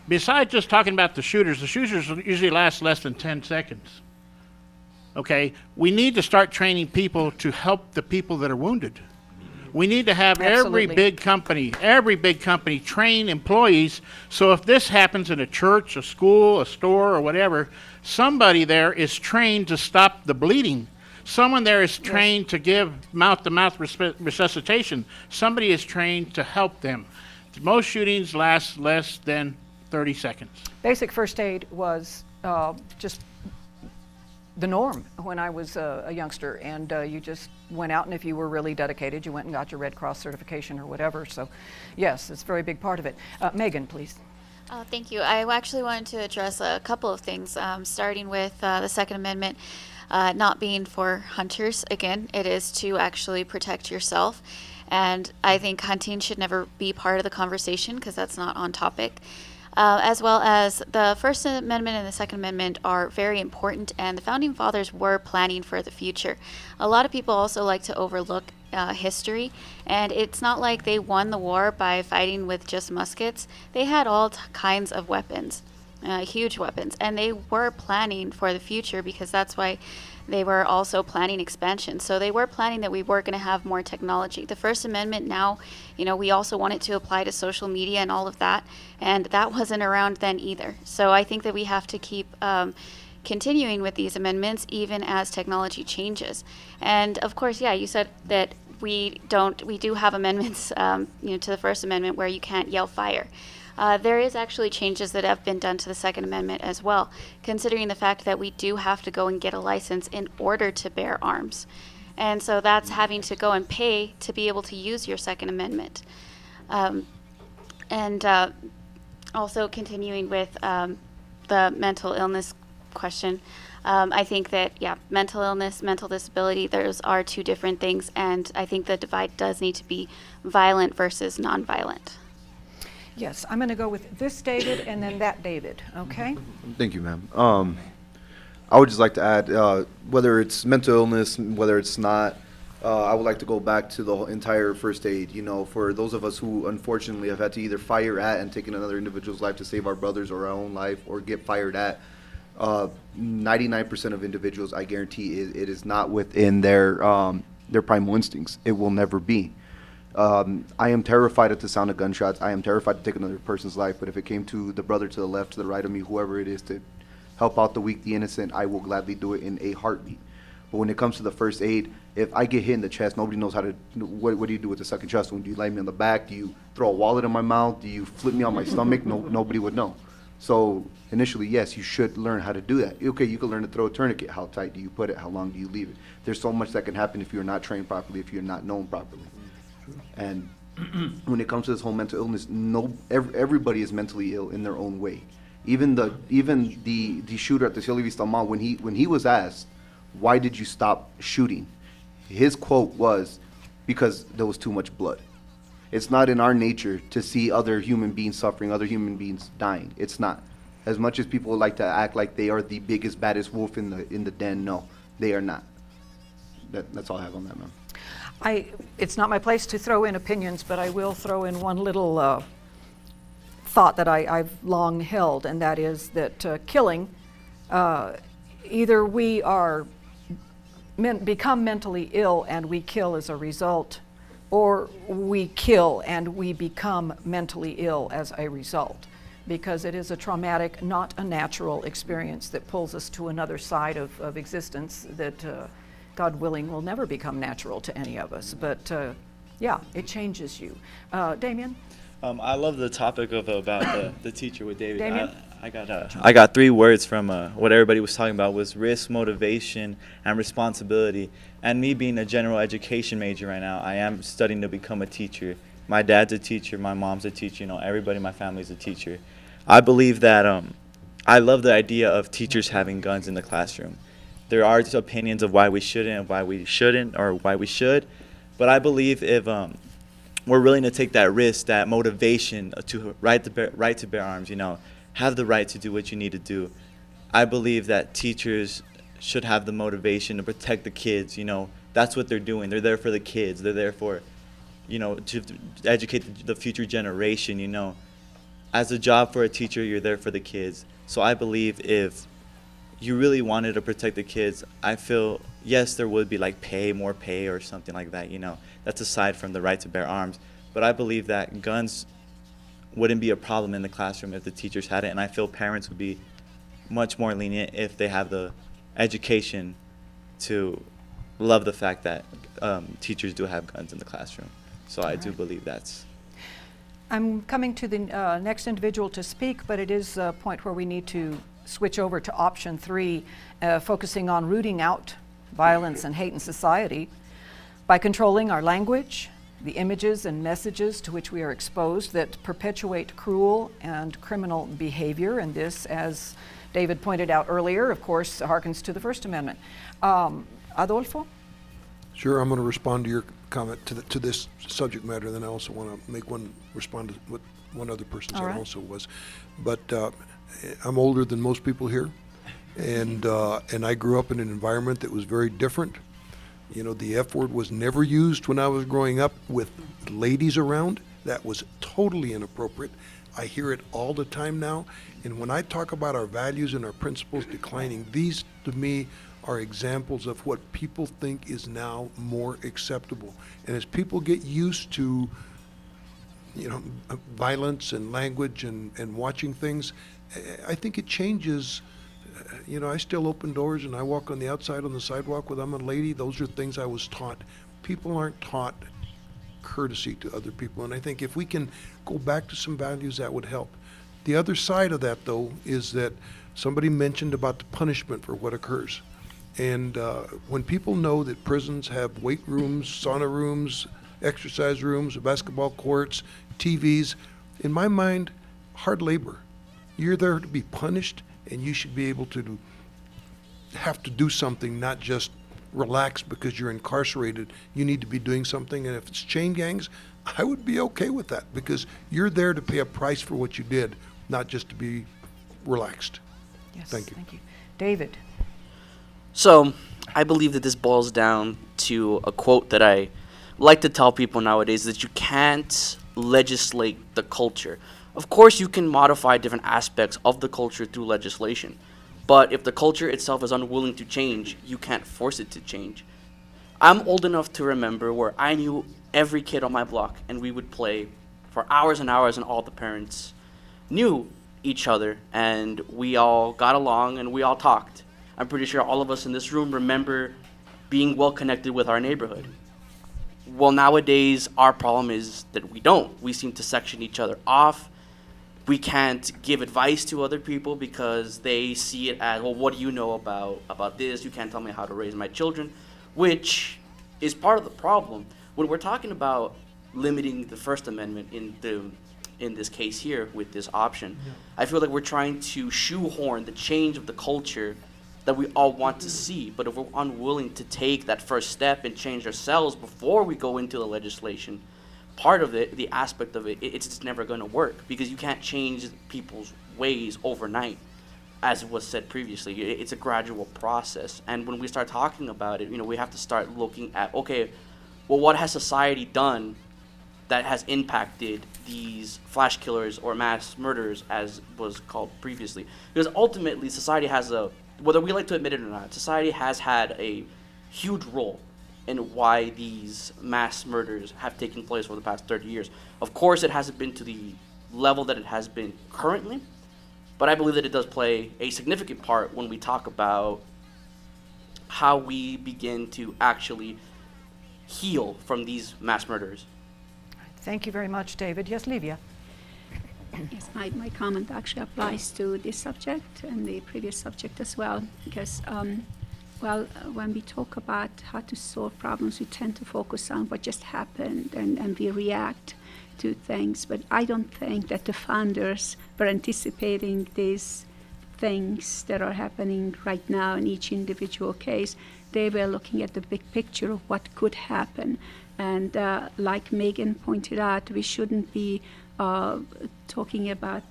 Besides just talking about the shooters usually last less than 10 seconds. Okay? We need to start training people to help the people that are wounded. We need to have every Absolutely. big company train employees, so if this happens in a church, a school, a store, or whatever, somebody there is trained to stop the bleeding. Someone there is trained to give mouth-to-mouth resuscitation. Somebody is trained to help them. Most shootings last less than 30 seconds. Basic first aid was just the norm when I was a youngster, and you just went out, and if you were really dedicated, you went and got your Red Cross certification or whatever. So, yes, it's a very big part of it. Megan, please. Thank you. I actually wanted to address a couple of things, starting with the Second Amendment not being for hunters. Again, it is to actually protect yourself. And I think hunting should never be part of the conversation because that's not on topic. As well as the First Amendment and the Second Amendment are very important, and the Founding Fathers were planning for the future. A lot of people also like to overlook history, and it's not like they won the war by fighting with just muskets. They had all kinds of weapons, huge weapons, and they were planning for the future because that's why they were also planning expansion. So they were planning that we were going to have more technology. The First Amendment now, we also want it to apply to social media and all of that, and that wasn't around then either. So I think that we have to keep continuing with these amendments even as technology changes. And of course, yeah, you said that we do have amendments, to the First Amendment where you can't yell fire. There is actually changes that have been done to the Second Amendment as well, considering the fact that we do have to go and get a license in order to bear arms. And so that's having to go and pay to be able to use your Second Amendment. Also continuing with the mental illness question, I think that, mental illness, mental disability, those are two different things, and I think the divide does need to be violent versus nonviolent. Yes, I'm going to go with this David and then that David, okay? Thank you, ma'am. I would just like to add, whether it's mental illness, whether it's not, I would like to go back to the whole entire first aid. You know, for those of us who unfortunately have had to either fire at and taken another individual's life to save our brothers or our own life, or get fired at, 99% of individuals, I guarantee, it is not within their primal instincts. It will never be. I am terrified at the sound of gunshots. I am terrified to take another person's life. But if it came to the brother to the left, to the right of me, whoever it is, to help out the weak, the innocent, I will gladly do it in a heartbeat. But when it comes to the first aid, if I get hit in the chest, nobody knows how to, what do you do with the second chest wound? Do you lay me on the back? Do you throw a wallet in my mouth? Do you flip me on my stomach? No, nobody would know. So initially, yes, you should learn how to do that. Okay, you can learn to throw a tourniquet. How tight do you put it? How long do you leave it? There's so much that can happen if you're not trained properly, if you're not known properly. And when it comes to this whole mental illness, everybody is mentally ill in their own way. Even the shooter at the Cielo Vista Mall, when he was asked, why did you stop shooting? His quote was, because there was too much blood. It's not in our nature to see other human beings suffering, other human beings dying. It's not. As much as people like to act like they are the biggest, baddest wolf in the den, no, they are not. That's all I have on that, ma'am. It's not my place to throw in opinions, but I will throw in one little thought that I've long held, and that is that killing, either we are become mentally ill and we kill as a result, or we kill and we become mentally ill as a result, because it is a traumatic, not a natural experience that pulls us to another side of existence that, God willing, will never become natural to any of us. But yeah, it changes you. Damien? I love the topic about the teacher with David. Damien? I got 3 words from what everybody was talking about was risk, motivation, and responsibility. And me being a general education major right now, I am studying to become a teacher. My dad's a teacher, my mom's a teacher, everybody in my family is a teacher. I believe that I love the idea of teachers having guns in the classroom. There are opinions of why we shouldn't and why we shouldn't, or why we should. But I believe if we're willing to take that risk, that motivation to right to bear arms, have the right to do what you need to do, I believe that teachers should have the motivation to protect the kids. That's what they're doing. They're there for the kids. They're there for, to educate the future generation. As a job for a teacher, you're there for the kids. So I believe if you really wanted to protect the kids, I feel, yes, there would be like more pay or something like that, That's aside from the right to bear arms. But I believe that guns wouldn't be a problem in the classroom if the teachers had it, and I feel parents would be much more lenient if they have the education to love the fact that teachers do have guns in the classroom. So I do believe that's... I'm coming to the next individual to speak, but it is a point where we need to switch over to option 3, focusing on rooting out violence and hate in society by controlling our language, the images and messages to which we are exposed that perpetuate cruel and criminal behavior. And this, as David pointed out earlier, of course, harkens to the First Amendment. Adolfo? Sure, I'm going to respond to your comment to this subject matter, then I also want to respond to what one other person said also was. But I'm older than most people here, and I grew up in an environment that was very different. The F word was never used when I was growing up with ladies around. That was totally inappropriate. I hear it all the time now. And when I talk about our values and our principles declining, these to me are examples of what people think is now more acceptable. And as people get used to, violence and language and watching things, I think it changes. I still open doors and I walk on the outside on the sidewalk with I'm a lady. Those are things I was taught. People aren't taught courtesy to other people. And I think if we can go back to some values, that would help. The other side of that, though, is that somebody mentioned about the punishment for what occurs. And when people know that prisons have weight rooms, sauna rooms, exercise rooms, basketball courts, TVs, in my mind, hard labor. You're there to be punished, and you should be able to have to do something, not just relax because you're incarcerated. You need to be doing something, and if it's chain gangs, I would be okay with that because you're there to pay a price for what you did, not just to be relaxed. Yes, Thank you. Thank you. David? So, I believe that this boils down to a quote that I like to tell people nowadays, that you can't legislate the culture. Of course, you can modify different aspects of the culture through legislation, but if the culture itself is unwilling to change, you can't force it to change. I'm old enough to remember where I knew every kid on my block, and we would play for hours and hours, and all the parents knew each other, and we all got along, and we all talked. I'm pretty sure all of us in this room remember being well connected with our neighborhood. Well, nowadays, our problem is that we don't. We seem to section each other off. We can't give advice to other people because they see it as, well, what do you know about this? You can't tell me how to raise my children, which is part of the problem. When we're talking about limiting the First Amendment in this case here with this option, I feel like we're trying to shoehorn the change of the culture that we all want to see. But if we're unwilling to take that first step and change ourselves before we go into the legislation, part of it, the aspect of it, it's just never going to work, because you can't change people's ways overnight. As was said previously, it's a gradual process. And when we start talking about it, we have to start looking at, okay, well, what has society done that has impacted these flash killers or mass murderers, as was called previously? Because ultimately, society has whether we like to admit it or not, society has had a huge role in why these mass murders have taken place over the past 30 years. Of course, it hasn't been to the level that it has been currently, but I believe that it does play a significant part when we talk about how we begin to actually heal from these mass murders. Thank you very much, David. Yes, Livia. Yes, my comment actually applies to this subject and the previous subject as well, because when we talk about how to solve problems, we tend to focus on what just happened and we react to things. But I don't think that the founders were anticipating these things that are happening right now in each individual case. They were looking at the big picture of what could happen. And like Megan pointed out, we shouldn't be talking about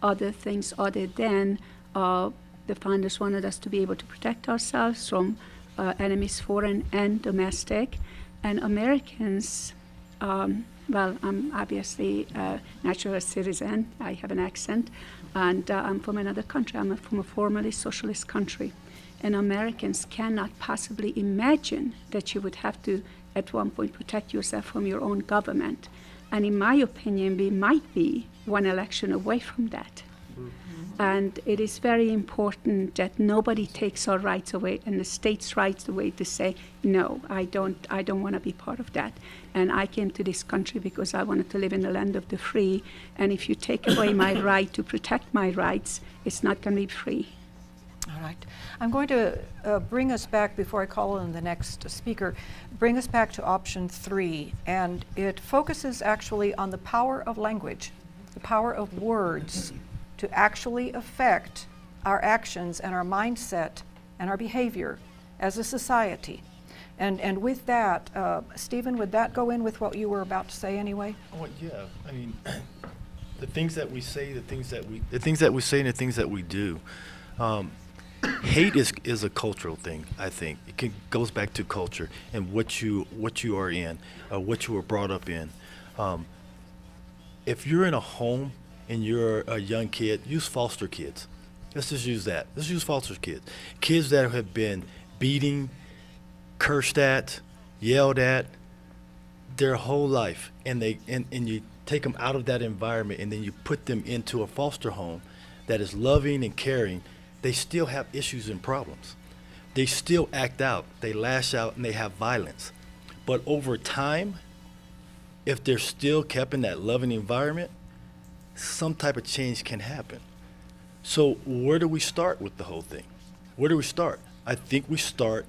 other things other than the founders wanted us to be able to protect ourselves from enemies, foreign and domestic. And Americans, well, I'm obviously a natural citizen. I have an accent, and I'm from another country. I'm from a formerly socialist country. And Americans cannot possibly imagine that you would have to, at one point, protect yourself from your own government. And in my opinion, we might be one election away from that. And it is very important that nobody takes our rights away and the state's rights away to say, no, I don't want to be part of that. And I came to this country because I wanted to live in the land of the free. And if you take away my right to protect my rights, it's not going to be free. All right. I'm going to bring us back, before I call on the next speaker, bring us back to option 3. And it focuses actually on the power of language, the power of words to actually affect our actions and our mindset and our behavior as a society. And with that, Stephen, would that go in with what you were about to say anyway? Oh, yeah. I mean, the things that we say, the things that we say and the things that we do. Hate is a cultural thing, I think. It goes back to culture and what you are in, what you were brought up in. If you're in a home and you're a young kid, use foster kids. Let's just use that. Let's use foster kids. Kids that have been beaten, cursed at, yelled at their whole life, and you take them out of that environment and then you put them into a foster home that is loving and caring. They still have issues and problems. They still act out, they lash out, and they have violence. But over time, if they're still kept in that loving environment, some type of change can happen. So where do we start with the whole thing? Where do we start? I think we start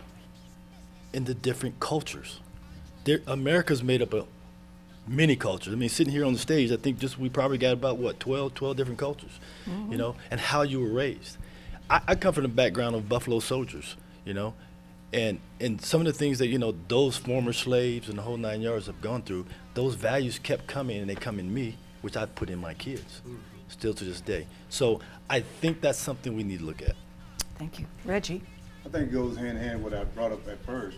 in the different cultures. America's made up of many cultures. I mean, sitting here on the stage, I think we probably got about, 12 different cultures, Mm-hmm. And how you were raised. I come from the background of Buffalo Soldiers, and some of the things that, those former slaves and the whole 9 yards have gone through, those values kept coming, and they come in me, which I put in my kids, still to this day. So I think that's something we need to look at. Thank you. Reggie? I think it goes hand in hand with what I brought up at first.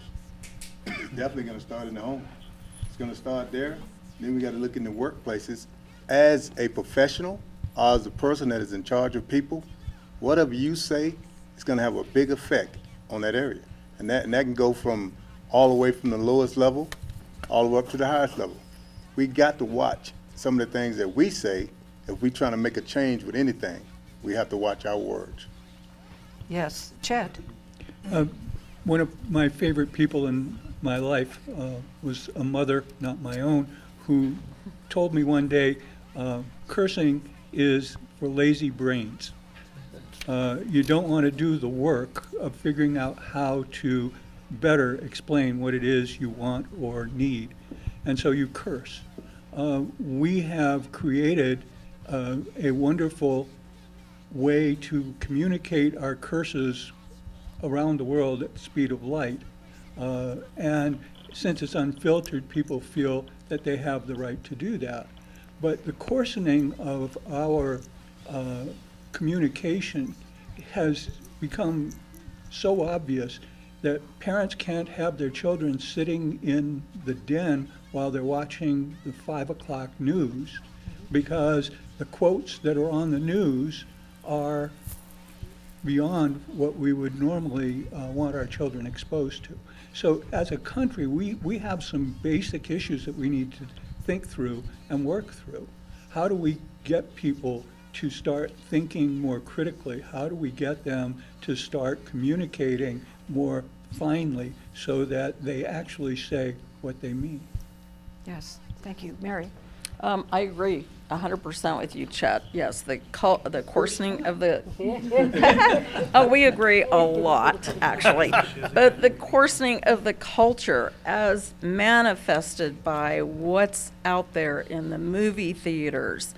It's definitely gonna start in the home. It's gonna start there, then we gotta look in the workplaces. As a professional, or as a person that is in charge of people, whatever you say is gonna have a big effect on that area. And that can go from all the way from the lowest level, all the way up to the highest level. We got to watch some of the things that we say. If we're trying to make a change with anything, we have to watch our words. Yes, Chet. One of my favorite people in my life was a mother, not my own, who told me one day, cursing is for lazy brains. You don't want to do the work of figuring out how to better explain what it is you want or need, and so you curse. We have created a wonderful way to communicate our curses around the world at the speed of light. And since it's unfiltered, people feel that they have the right to do that. But the coarsening of our communication has become so obvious that parents can't have their children sitting in the den while they're watching the 5 o'clock news, because the quotes that are on the news are beyond what we would normally want our children exposed to. So as a country, we have some basic issues that we need to think through and work through. How do we get people to start thinking more critically? How do we get them to start communicating more finely so that they actually say what they mean? Yes, thank you. Mary? I agree 100% with you, Chet. Yes, the coarsening of the, oh, we agree a lot, actually. But the coarsening of the culture as manifested by what's out there in the movie theaters.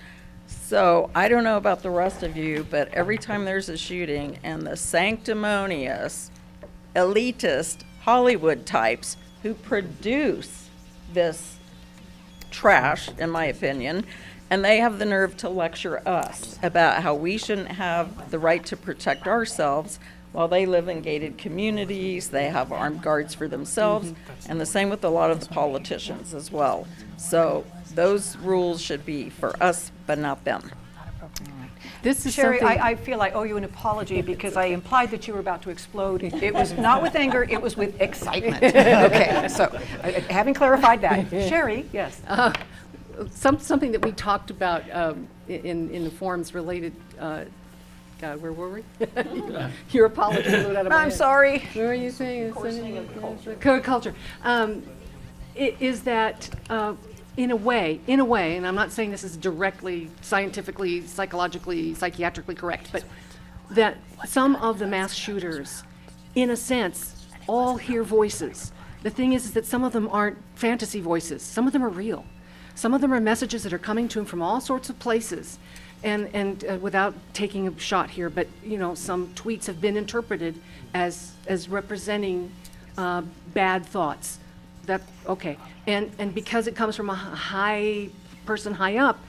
So I don't know about the rest of you, but every time there's a shooting and the sanctimonious, elitist Hollywood types who produce this trash, in my opinion, and they have the nerve to lecture us about how we shouldn't have the right to protect ourselves while they live in gated communities, they have armed guards for themselves, and the same with a lot of the politicians as well. So those rules should be for us, but not them. This is Sherry, something. I feel I owe you an apology because I implied that you were about to explode. It was not with anger, it was with excitement. Okay, so having clarified that. Sherry, yes. Something that we talked about in the forums related, God, where were we? Your apology blew out of my I'm head. sorry. What were you saying? Coarsening of the culture. Culture. Is that in a way, and I'm not saying this is directly scientifically, psychologically, psychiatrically correct, but that some of the mass shooters, in a sense, all hear voices. The thing is that some of them aren't fantasy voices. Some of them are real. Some of them are messages that are coming to them from all sorts of places. And without taking a shot here, but you know, some tweets have been interpreted as representing bad thoughts. That okay, and because it comes from a high person high up,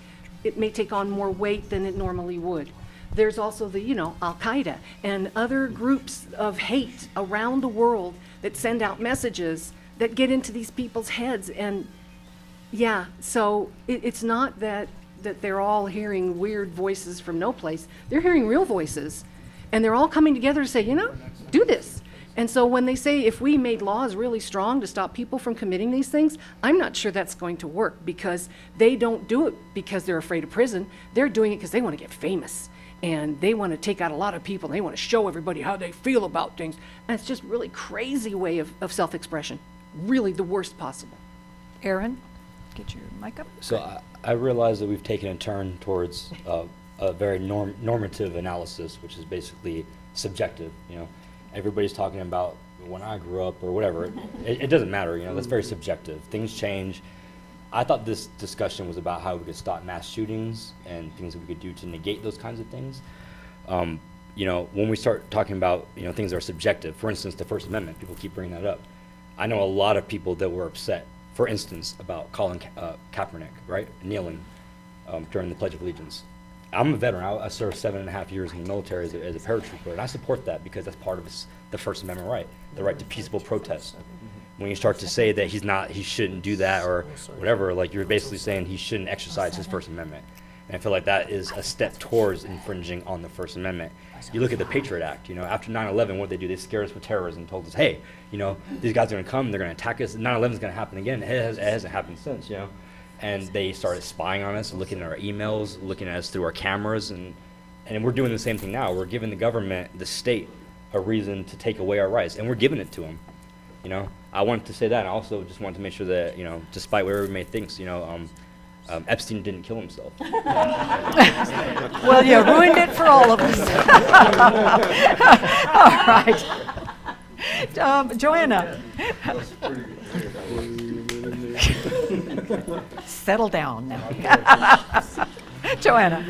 it may take on more weight than it normally would. There's also the Al-Qaeda and other groups of hate around the world that send out messages that get into these people's heads, and yeah, so it's not that they're all hearing weird voices from no place. They're hearing real voices, and they're all coming together to say, do this. And so when they say if we made laws really strong to stop people from committing these things, I'm not sure that's going to work, because they don't do it because they're afraid of prison. They're doing it because they want to get famous, and they want to take out a lot of people, and they want to show everybody how they feel about things. And it's just really crazy way of self-expression, really the worst possible. Aaron, get your mic up. So I realize that we've taken a turn towards a very normative analysis, which is basically subjective. Everybody's talking about when I grew up or whatever. It doesn't matter. That's very subjective. Things change. I thought this discussion was about how we could stop mass shootings and things that we could do to negate those kinds of things. When we start talking about things that are subjective, for instance, the First Amendment, people keep bringing that up. I know a lot of people that were upset, for instance, about Colin Kaepernick, right, kneeling during the Pledge of Allegiance. I'm a veteran. I served 7.5 years in the military as a paratrooper, and I support that because that's part of the First Amendment right, the right to peaceable protest. When you start to say that he shouldn't do that or whatever, like you're basically saying he shouldn't exercise his First Amendment. And I feel like that is a step towards infringing on the First Amendment. You look at the Patriot Act, after 9/11, what did they do? They scared us with terrorism, told us, hey, these guys are going to come, they're going to attack us. 9/11 is going to happen again. It hasn't happened since, And they started spying on us, looking at our emails, looking at us through our cameras, and we're doing the same thing now. We're giving the government, the state, a reason to take away our rights, and we're giving it to them. I wanted to say that, and I also just wanted to make sure that, despite what everybody thinks, Epstein didn't kill himself. Well, you ruined it for all of us. All right. Joanna. Settle down now. Joanna.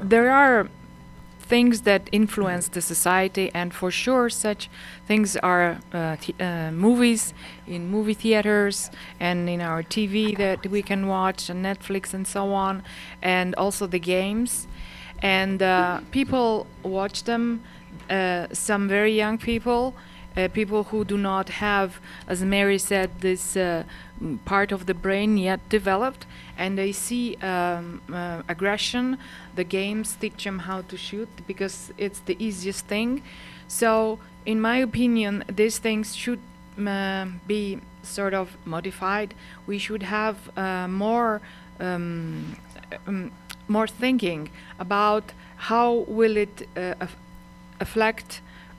There are things that influence the society, and for sure such things are movies in movie theaters and in our TV that we can watch on Netflix and so on, and also the games. And people watch them, some very young people, people who do not have, as Mary said, this part of the brain yet developed, and they see aggression. The games teach them how to shoot because it's the easiest thing. So in my opinion, these things should be sort of modified. We should have more thinking about how will it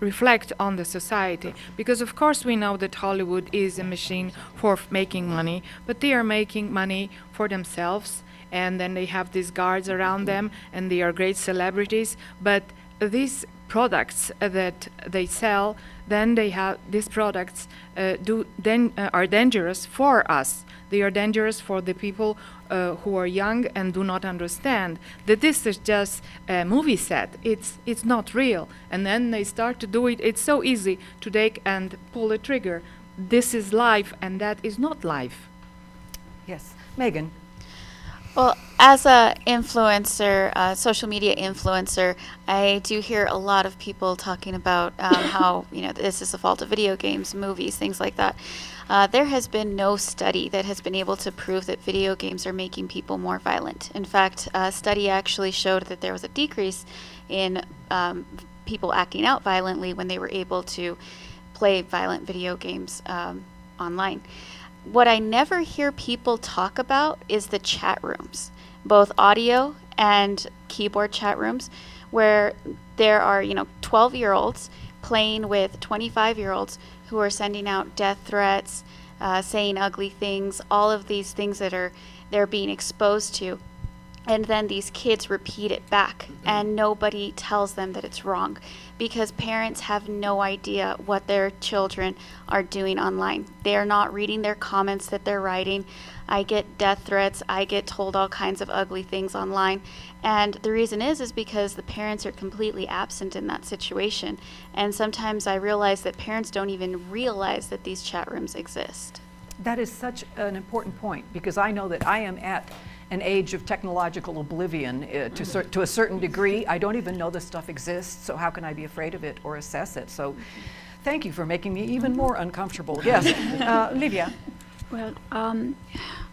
reflect on the society, because of course we know that Hollywood is a machine for making money, but they are making money for themselves, and then they have these guards around them, and they are great celebrities. But these products that they sell, then they have these products are dangerous for us. They are dangerous for the people who are young and do not understand that this is just a movie set. It's not real. And then they start to do it. It's so easy to take and pull a trigger. This is life, and that is not life. Yes. Megan. Well, as a influencer, social media influencer, I do hear a lot of people talking about how this is the fault of video games, movies, things like that. There has been no study that has been able to prove that video games are making people more violent. In fact, a study actually showed that there was a decrease in people acting out violently when they were able to play violent video games online. What I never hear people talk about is the chat rooms, both audio and keyboard chat rooms, where there are 12-year-olds playing with 25-year-olds who are sending out death threats, saying ugly things, all of these things that they're being exposed to. And then these kids repeat it back, and nobody tells them that it's wrong, because parents have no idea what their children are doing online. They're not reading their comments that they're writing. I get death threats. I get told all kinds of ugly things online. And the reason is because the parents are completely absent in that situation. And sometimes I realize that parents don't even realize that these chat rooms exist. That is such an important point, because I know that I am at an age of technological oblivion to a certain degree. I don't even know this stuff exists, so how can I be afraid of it or assess it? So thank you for making me even more uncomfortable. Yes, Livia. Well,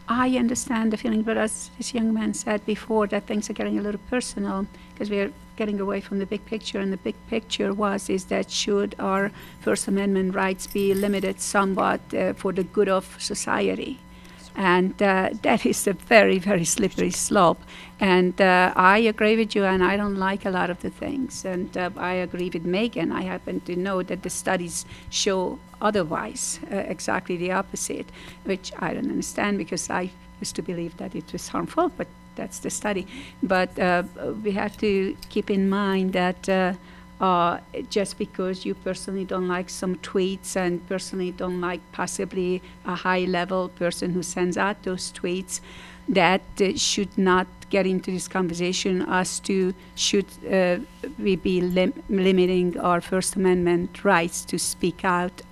I understand the feeling, but as this young man said before, that things are getting a little personal because we are getting away from the big picture, and the big picture is that should our First Amendment rights be limited somewhat for the good of society? And that is a very, very slippery slope. And I agree with you, and I don't like a lot of the things. And I agree with Megan. I happen to know that the studies show otherwise, exactly the opposite, which I don't understand, because I used to believe that it was harmful, but that's the study. But we have to keep in mind that just because you personally don't like some tweets and personally don't like possibly a high-level person who sends out those tweets, that should not get into this conversation as to should we be limiting our First Amendment rights to speak out,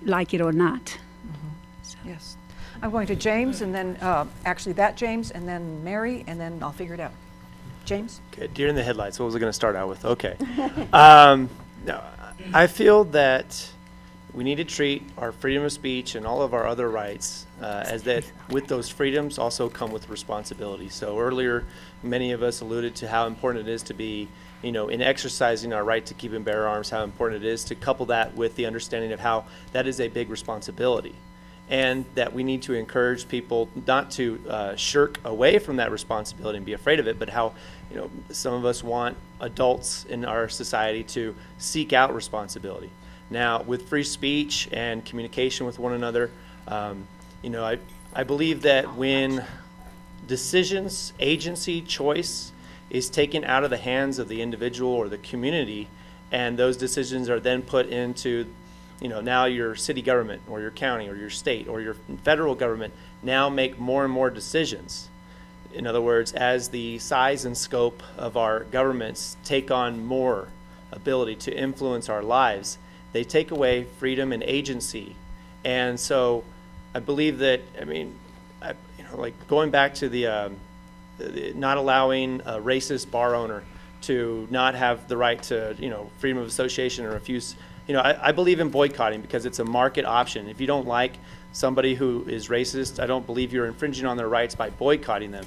like it or not. Mm-hmm. So. Yes. I'm going to James, and then, actually that James, and then Mary, and then I'll figure it out. James? Okay, deer in the headlights. What was I going to start out with? Okay. No, I feel that we need to treat our freedom of speech and all of our other rights as that with those freedoms also come with responsibility. So earlier, many of us alluded to how important it is to be, you know, in exercising our right to keep and bear arms, how important it is to couple that with the understanding of how that is a big responsibility. And that we need to encourage people not to shirk away from that responsibility and be afraid of it, but how, you know, some of us want adults in our society to seek out responsibility. Now, with free speech and communication with one another, you know, I believe that when decisions, agency, choice is taken out of the hands of the individual or the community, and those decisions are then put into, you know, now your city government or your county or your state or your federal government now make more and more decisions. In other words, as the size and scope of our governments take on more ability to influence our lives, they take away freedom and agency. And so I believe that, I mean, you know, like going back to the not allowing a racist bar owner to not have the right to, you know, freedom of association or refuse. You know, I believe in boycotting because it's a market option. If you don't like somebody who is racist, I don't believe you're infringing on their rights by boycotting them.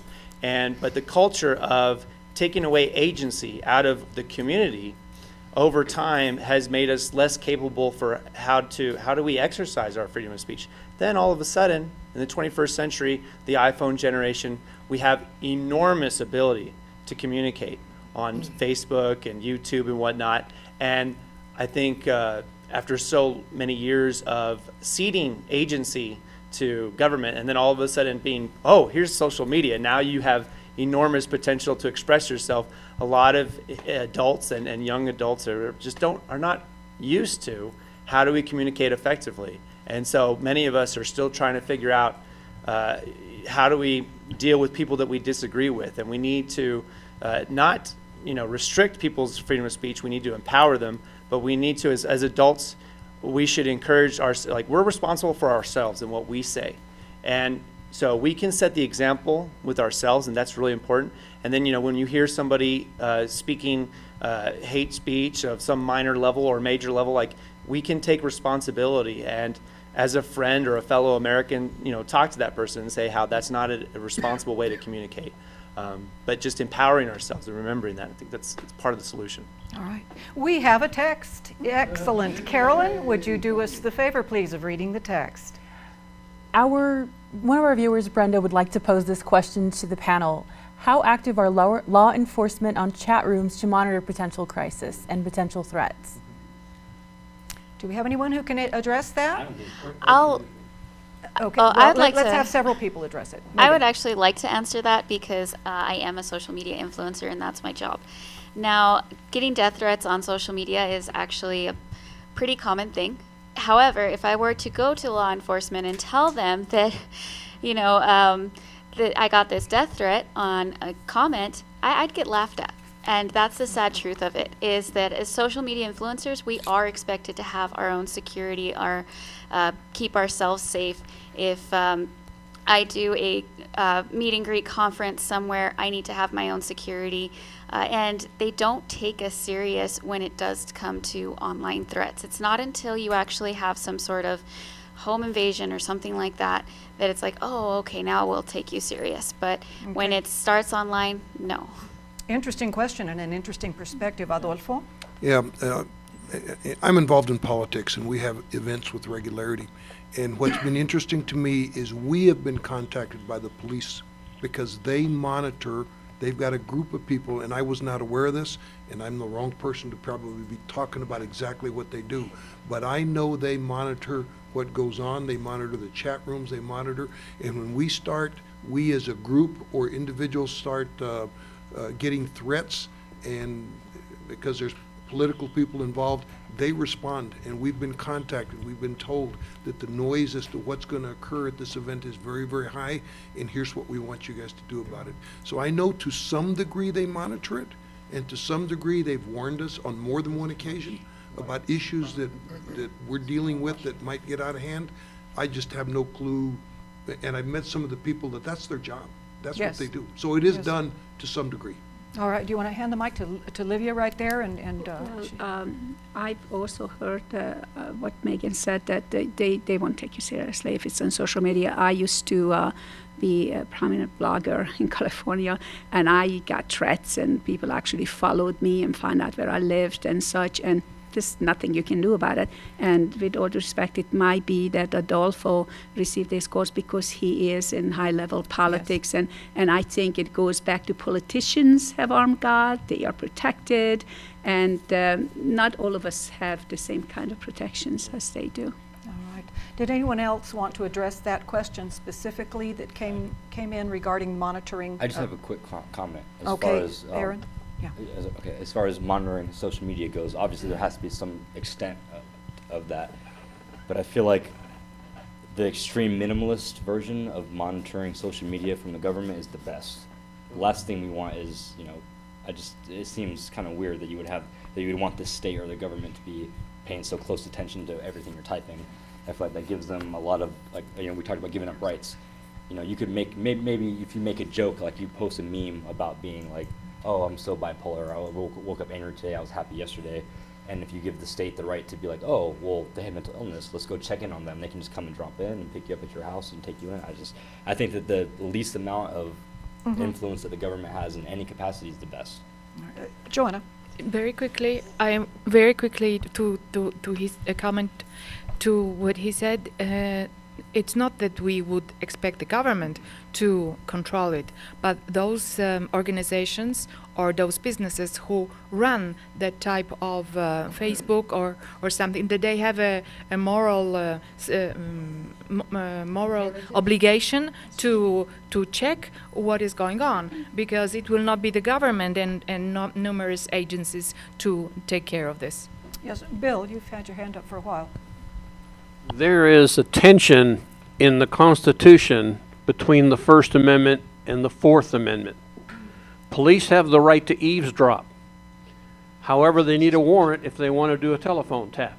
But the culture of taking away agency out of the community over time has made us less capable for how do we exercise our freedom of speech. Then all of a sudden, in the 21st century, the iPhone generation, we have enormous ability to communicate on Facebook and YouTube and whatnot. And I think after so many years of ceding agency to government, and then all of a sudden being, oh, here's social media, now you have enormous potential to express yourself. A lot of adults and young adults are not used to how do we communicate effectively. And so many of us are still trying to figure out how do we deal with people that we disagree with, and we need to not, you know, restrict people's freedom of speech. We need to empower them. But we need to, as adults, we should encourage we're responsible for ourselves and what we say. And so we can set the example with ourselves, and that's really important. And then, you know, when you hear somebody speaking hate speech of some minor level or major level, like, we can take responsibility and as a friend or a fellow American, you know, talk to that person and say how that's not a responsible way to communicate. But just empowering ourselves and remembering that, I think it's part of the solution. All right. We have a text. Excellent. Carolyn, would you do us the favor, please, of reading the text? One of our viewers, Brenda, would like to pose this question to the panel. How active are law enforcement on chat rooms to monitor potential crisis and potential threats? Do we have anyone who can address that? Okay, I'd like let's to have several people address it. I would actually like to answer that because I am a social media influencer and that's my job. Now, getting death threats on social media is actually a pretty common thing. However, if I were to go to law enforcement and tell them that, you know, that I got this death threat on a comment, I'd get laughed at. And that's the sad truth of it, is that as social media influencers, we are expected to have our own security, keep ourselves safe. If I do a meet and greet conference somewhere, I need to have my own security. And they don't take us serious when it does come to online threats. It's not until you actually have some sort of home invasion or something like that that it's like, oh, okay, now we'll take you serious. But when it starts online, no. Interesting question and an interesting perspective. Adolfo? Yeah, I'm involved in politics, and we have events with regularity. And what's been interesting to me is we have been contacted by the police because they monitor. They've got a group of people, and I was not aware of this, and I'm the wrong person to probably be talking about exactly what they do. But I know they monitor what goes on. They monitor the chat rooms. They monitor. And when we as a group or individuals start getting threats, and because there's political people involved, they respond, and we've been contacted. We've been told that the noise as to what's going to occur at this event is very, very high, and here's what we want you guys to do about it. So I know to some degree they monitor it, and to some degree they've warned us on more than one occasion about issues that we're dealing with that might get out of hand. I just have no clue and I've met some of the people that's their job. That's what Yes. they do. So it is Yes. done to some degree. All right, do you want to hand the mic to Livia right there? I've also heard what Megan said, that they won't take you seriously if it's on social media. I used to be a prominent blogger in California, and I got threats, and people actually followed me and found out where I lived and such, and there's nothing you can do about it. And with all due respect, it might be that Adolfo received these scores because he is in high-level politics, and I think it goes back to politicians have armed God, they are protected, and not all of us have the same kind of protections as they do. All right. Did anyone else want to address that question specifically that came in regarding monitoring? I just have a quick comment as Okay, far as Aaron? Yeah. As far as monitoring social media goes, obviously there has to be some extent of that, but I feel like the extreme minimalist version of monitoring social media from the government is the best. The last thing we want is, it seems kind of weird that you would want the state or the government to be paying so close attention to everything you're typing. I feel like that gives them a lot of, we talked about giving up rights. You could make, maybe if you make a joke, like you post a meme about being like, oh, I'm so bipolar, I woke up angry today, I was happy yesterday. And if you give the state the right to be like, oh, well, they have mental illness, let's go check in on them. They can just come and drop in and pick you up at your house and take you in. I think that the least amount of influence that the government has in any capacity is the best. Joanna? Very quickly, I am very quickly to his comment to what he said. It's not that we would expect the government to control it, but those organizations or those businesses who run that type of Facebook or something, that they have a moral moral obligation to check what is going on, because it will not be the government and not numerous agencies to take care of this. Yes, Bill, you've had your hand up for a while. There is a tension in the Constitution between the First Amendment and the Fourth Amendment. Police have the right to eavesdrop. However, they need a warrant if they want to do a telephone tap.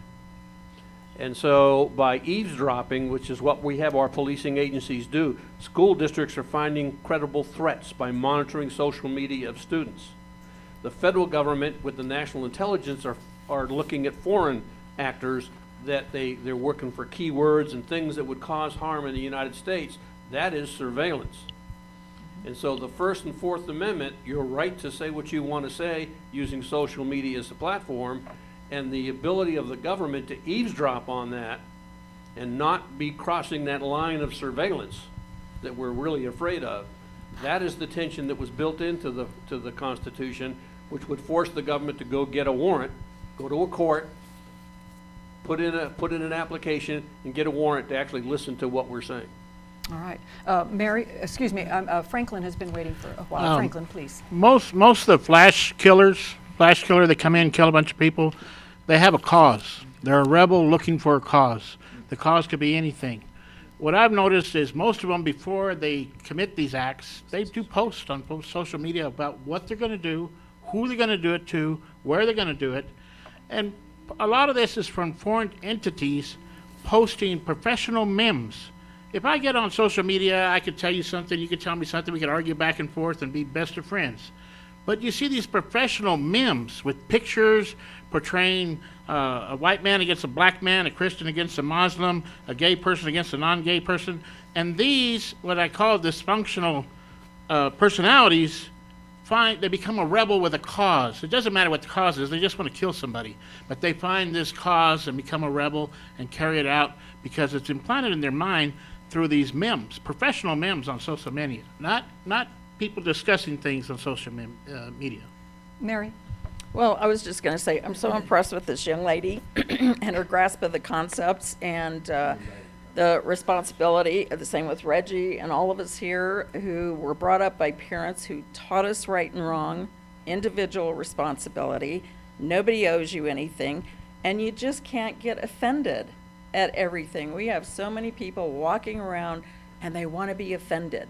And so by eavesdropping, which is what we have our policing agencies do, school districts are finding credible threats by monitoring social media of students. The federal government with the national intelligence are looking at foreign actors that they're working for keywords and things that would cause harm in the United States. That is surveillance. And so the First and Fourth Amendment, your right to say what you want to say using social media as a platform, and the ability of the government to eavesdrop on that and not be crossing that line of surveillance that we're really afraid of. That is the tension that was built into the Constitution, which would force the government to go get a warrant, go to a court, put in an application and get a warrant to actually listen to what we're saying. All right. Franklin has been waiting for a while. Franklin, please. Most of the flash killer that come in and kill a bunch of people, they have a cause. They're a rebel looking for a cause. The cause could be anything. What I've noticed is most of them, before they commit these acts, they do post on social media about what they're going to do, who they're going to do it to, where they're going to do it. And a lot of this is from foreign entities posting professional memes. If I get on social media, I could tell you something, you could tell me something, we could argue back and forth and be best of friends. But you see these professional memes with pictures portraying a white man against a black man, a Christian against a Muslim, a gay person against a non-gay person. And these, what I call dysfunctional personalities, they become a rebel with a cause. It doesn't matter what the cause is, they just want to kill somebody. But they find this cause and become a rebel and carry it out because it's implanted in their mind through these memes, professional memes on social media, not people discussing things on social media. Mary? Well, I was just going to say, I'm so impressed with this young lady and her grasp of the concepts and the responsibility. The same with Reggie and all of us here who were brought up by parents who taught us right and wrong, individual responsibility. Nobody owes you anything, and you just can't get offended at everything. We have so many people walking around and they want to be offended.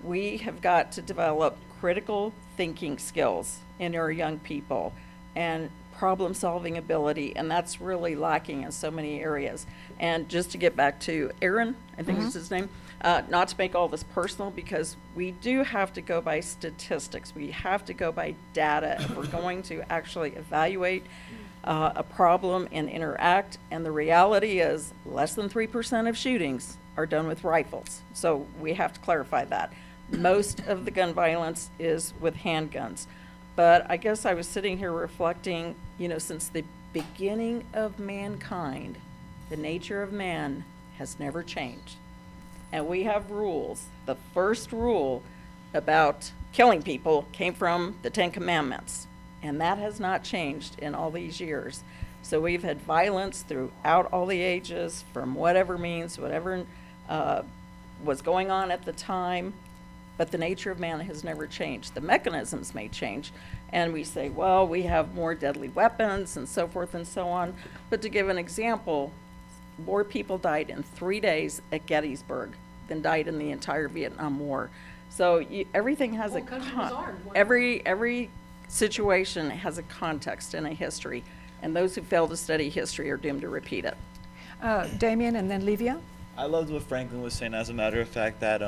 We have got to develop critical thinking skills in our young people and problem-solving ability, and that's really lacking in so many areas. And just to get back to Aaron, I think is his name, Not to make all this personal, because we do have to go by statistics. We have to go by data if we're going to actually evaluate a problem and interact. And the reality is less than 3% of shootings are done with rifles. So we have to clarify that. Most of the gun violence is with handguns. But I guess I was sitting here reflecting, since the beginning of mankind, the nature of man has never changed. And we have rules. The first rule about killing people came from the Ten Commandments, and that has not changed in all these years. So we've had violence throughout all the ages, from whatever means, whatever was going on at the time, but the nature of man has never changed. The mechanisms may change, and we say, well, we have more deadly weapons and so forth and so on. But to give an example, more people died in 3 days at Gettysburg than died in the entire Vietnam War. So everything has every situation has a context and a history, and those who fail to study history are doomed to repeat it. Damien and then Livia. I loved what Franklin was saying. As a matter of fact, that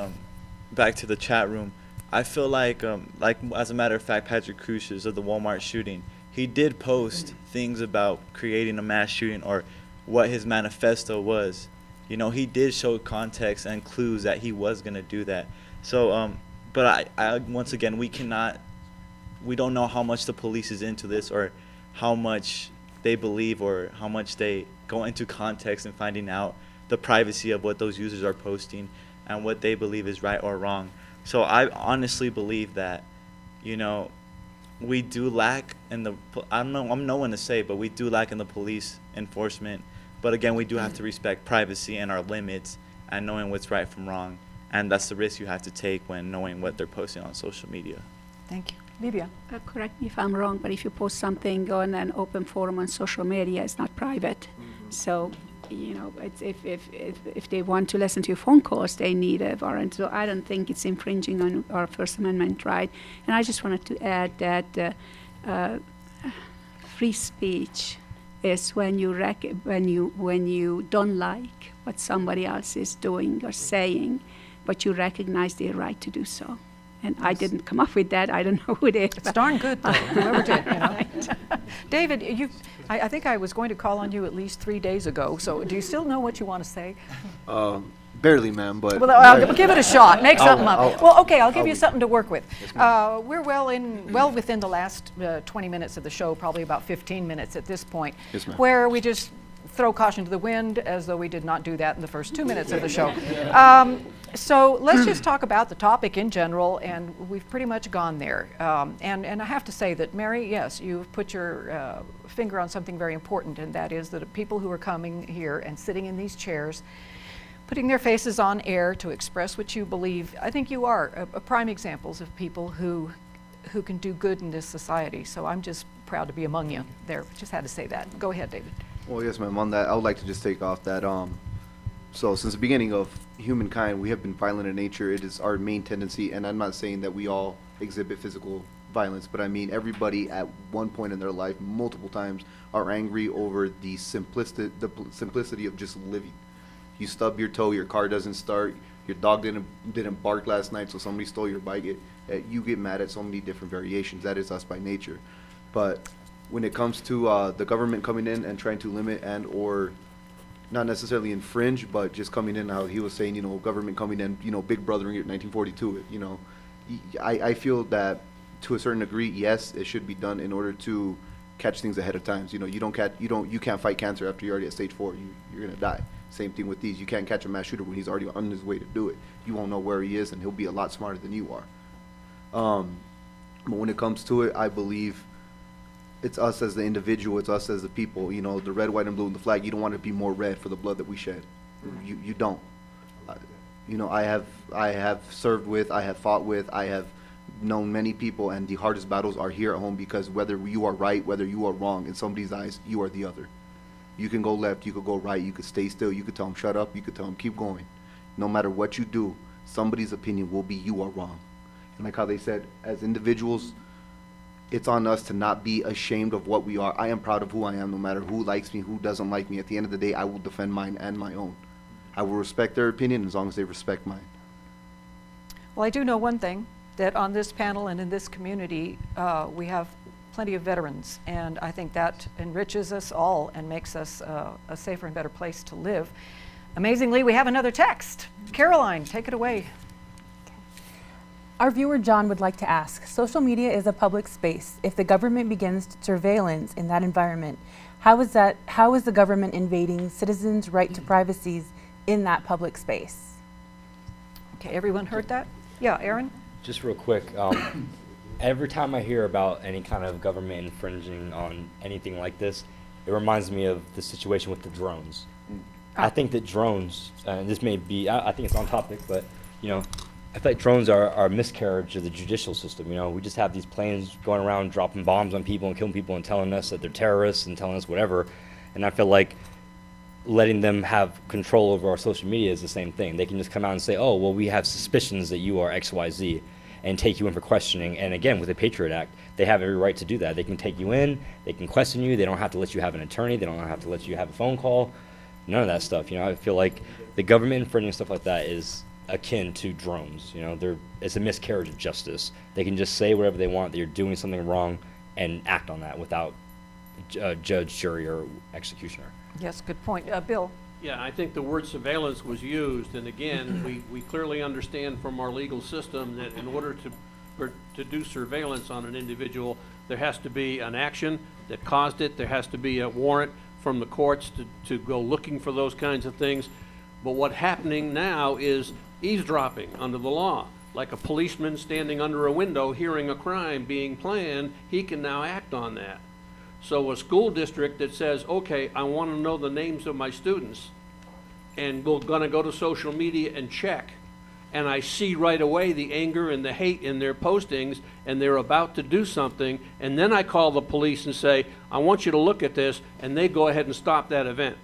back to the chat room, I feel like as a matter of fact, Patrick Cruces of the Walmart shooting, he did post things about creating a mass shooting or what his manifesto was. He did show context and clues that he was gonna do that. So, but I once again, we don't know how much the police is into this or how much they believe or how much they go into context and finding out the privacy of what those users are posting and what they believe is right or wrong. So I honestly believe that, we do lack in the, I'm no one to say, but we do lack in the police enforcement. But again, we do have to respect privacy and our limits and knowing what's right from wrong. And that's the risk you have to take when knowing what they're posting on social media. Thank you. Livia. Correct me if I'm wrong, but if you post something on an open forum on social media, it's not private. So, it's, if they want to listen to your phone calls, they need a warrant. So I don't think it's infringing on our First Amendment right. And I just wanted to add that free speech is when you don't like what somebody else is doing or saying, but you recognize their right to do so. And I didn't come up with that. I don't know who did. It's darn good, though, whoever did. David, I think I was going to call on you at least 3 days ago. So do you still know what you want to say? Barely, ma'am, but... Well, I'll give it a shot. Make something up. Well, okay, I'll give you be- something to work with. Yes, We're well within the last 20 minutes of the show, probably about 15 minutes at this point, Yes, ma'am. where we just throw caution to the wind as though we did not do that in the first 2 minutes of the show. So let's just talk about the topic in general, and we've pretty much gone there. And I have to say that, Mary, yes, you've put your finger on something very important, and that is that people who are coming here and sitting in these chairs, putting their faces on air to express what you believe, I think you are a prime examples of people who can do good in this society. So I'm just proud to be among you there. Just had to say that. Go ahead, David. Well, yes, ma'am. On that, I would like to just take off that. So since the beginning of humankind, we have been violent in nature. It is our main tendency, and I'm not saying that we all exhibit physical violence, but I mean everybody at one point in their life, multiple times, are angry over the simplicity of just living. You stub your toe, your car doesn't start, your dog didn't bark last night, so somebody stole your bike. You get mad at so many different variations. That is us by nature. But when it comes to the government coming in and trying to limit and or not necessarily infringe, but just coming in, how he was saying, government coming in, big brothering it, 1942, I feel that to a certain degree, yes, it should be done in order to catch things ahead of time. You can't fight cancer after you're already at stage 4. You're gonna die. Same thing with these. You can't catch a mass shooter when he's already on his way to do it. You won't know where he is, and he'll be a lot smarter than you are. But when it comes to it, I believe it's us as the individual, it's us as the people, the red, white, and blue, and the flag. You don't want to be more red for the blood that we shed. You don't. I have served with, I have fought with, I have known many people, and the hardest battles are here at home, because whether you are right, whether you are wrong, in somebody's eyes, you are the other. You can go left, you could go right, you could stay still, you could tell them shut up, you could tell them keep going. No matter what you do, somebody's opinion will be you are wrong. And like how they said, as individuals, it's on us to not be ashamed of what we are. I am proud of who I am, no matter who likes me, who doesn't like me. At the end of the day, I will defend mine and my own. I will respect their opinion as long as they respect mine. Well, I do know one thing, that on this panel and in this community, we have plenty of veterans, and I think that enriches us all and makes us a safer and better place to live. Amazingly, we have another text. Caroline, take it away. Our viewer John would like to ask, social media is a public space. If the government begins surveillance in that environment, how is the government invading citizens' right to privacy in that public space? Okay, everyone heard that? Yeah, Aaron? Just real quick, every time I hear about any kind of government infringing on anything like this, it reminds me of the situation with the drones. I think that drones, and this may be, I think it's on topic, but, you know, I feel like drones are a miscarriage of the judicial system. You know, we just have these planes going around dropping bombs on people and killing people and telling us that they're terrorists and telling us whatever. And I feel like letting them have control over our social media is the same thing. They can just come out and say, oh, well, we have suspicions that you are XYZ, and take you in for questioning. And again, with the Patriot Act, they have every right to do that. They can take you in, they can question you, they don't have to let you have an attorney, they don't have to let you have a phone call, none of that stuff. You know, I feel like the government infringing stuff like that is akin to drones. You know, it's a miscarriage of justice. They can just say whatever they want, that you're doing something wrong, and act on that without judge, jury, or executioner. Yes, good point. Bill? Yeah, I think the word surveillance was used, and again, we clearly understand from our legal system that in order to do surveillance on an individual, there has to be an action that caused it, there has to be a warrant from the courts to go looking for those kinds of things. But what's happening now is eavesdropping under the law. Like a policeman standing under a window hearing a crime being planned, he can now act on that. So a school district that says, okay, I want to know the names of my students, and we're going to go to social media and check, and I see right away the anger and the hate in their postings, and they're about to do something, and then I call the police and say, I want you to look at this, and they go ahead and stop that event.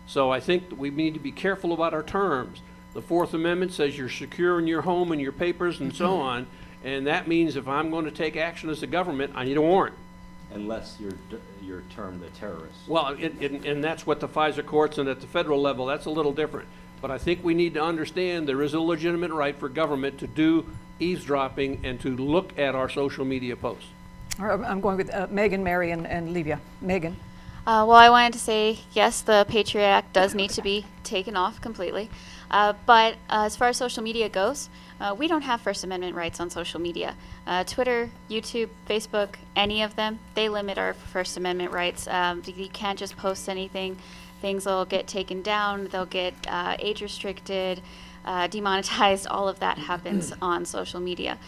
So I think that we need to be careful about our terms. The Fourth Amendment says you're secure in your home and your papers and so on, and that means if I'm going to take action as a government, I need a warrant. Unless you're termed a terrorist. Well, and that's what the FISA courts and at the federal level, that's a little different. But I think we need to understand there is a legitimate right for government to do eavesdropping and to look at our social media posts. All right, I'm going with Megan, Mary, and Livia. Megan? Well, I wanted to say, yes, the Patriot Act does need to be taken off completely. But as far as social media goes, we don't have First Amendment rights on social media. Twitter, YouTube, Facebook, any of them, they limit our First Amendment rights. You can't just post anything. Things will get taken down, they'll get age restricted, demonetized, all of that happens on social media.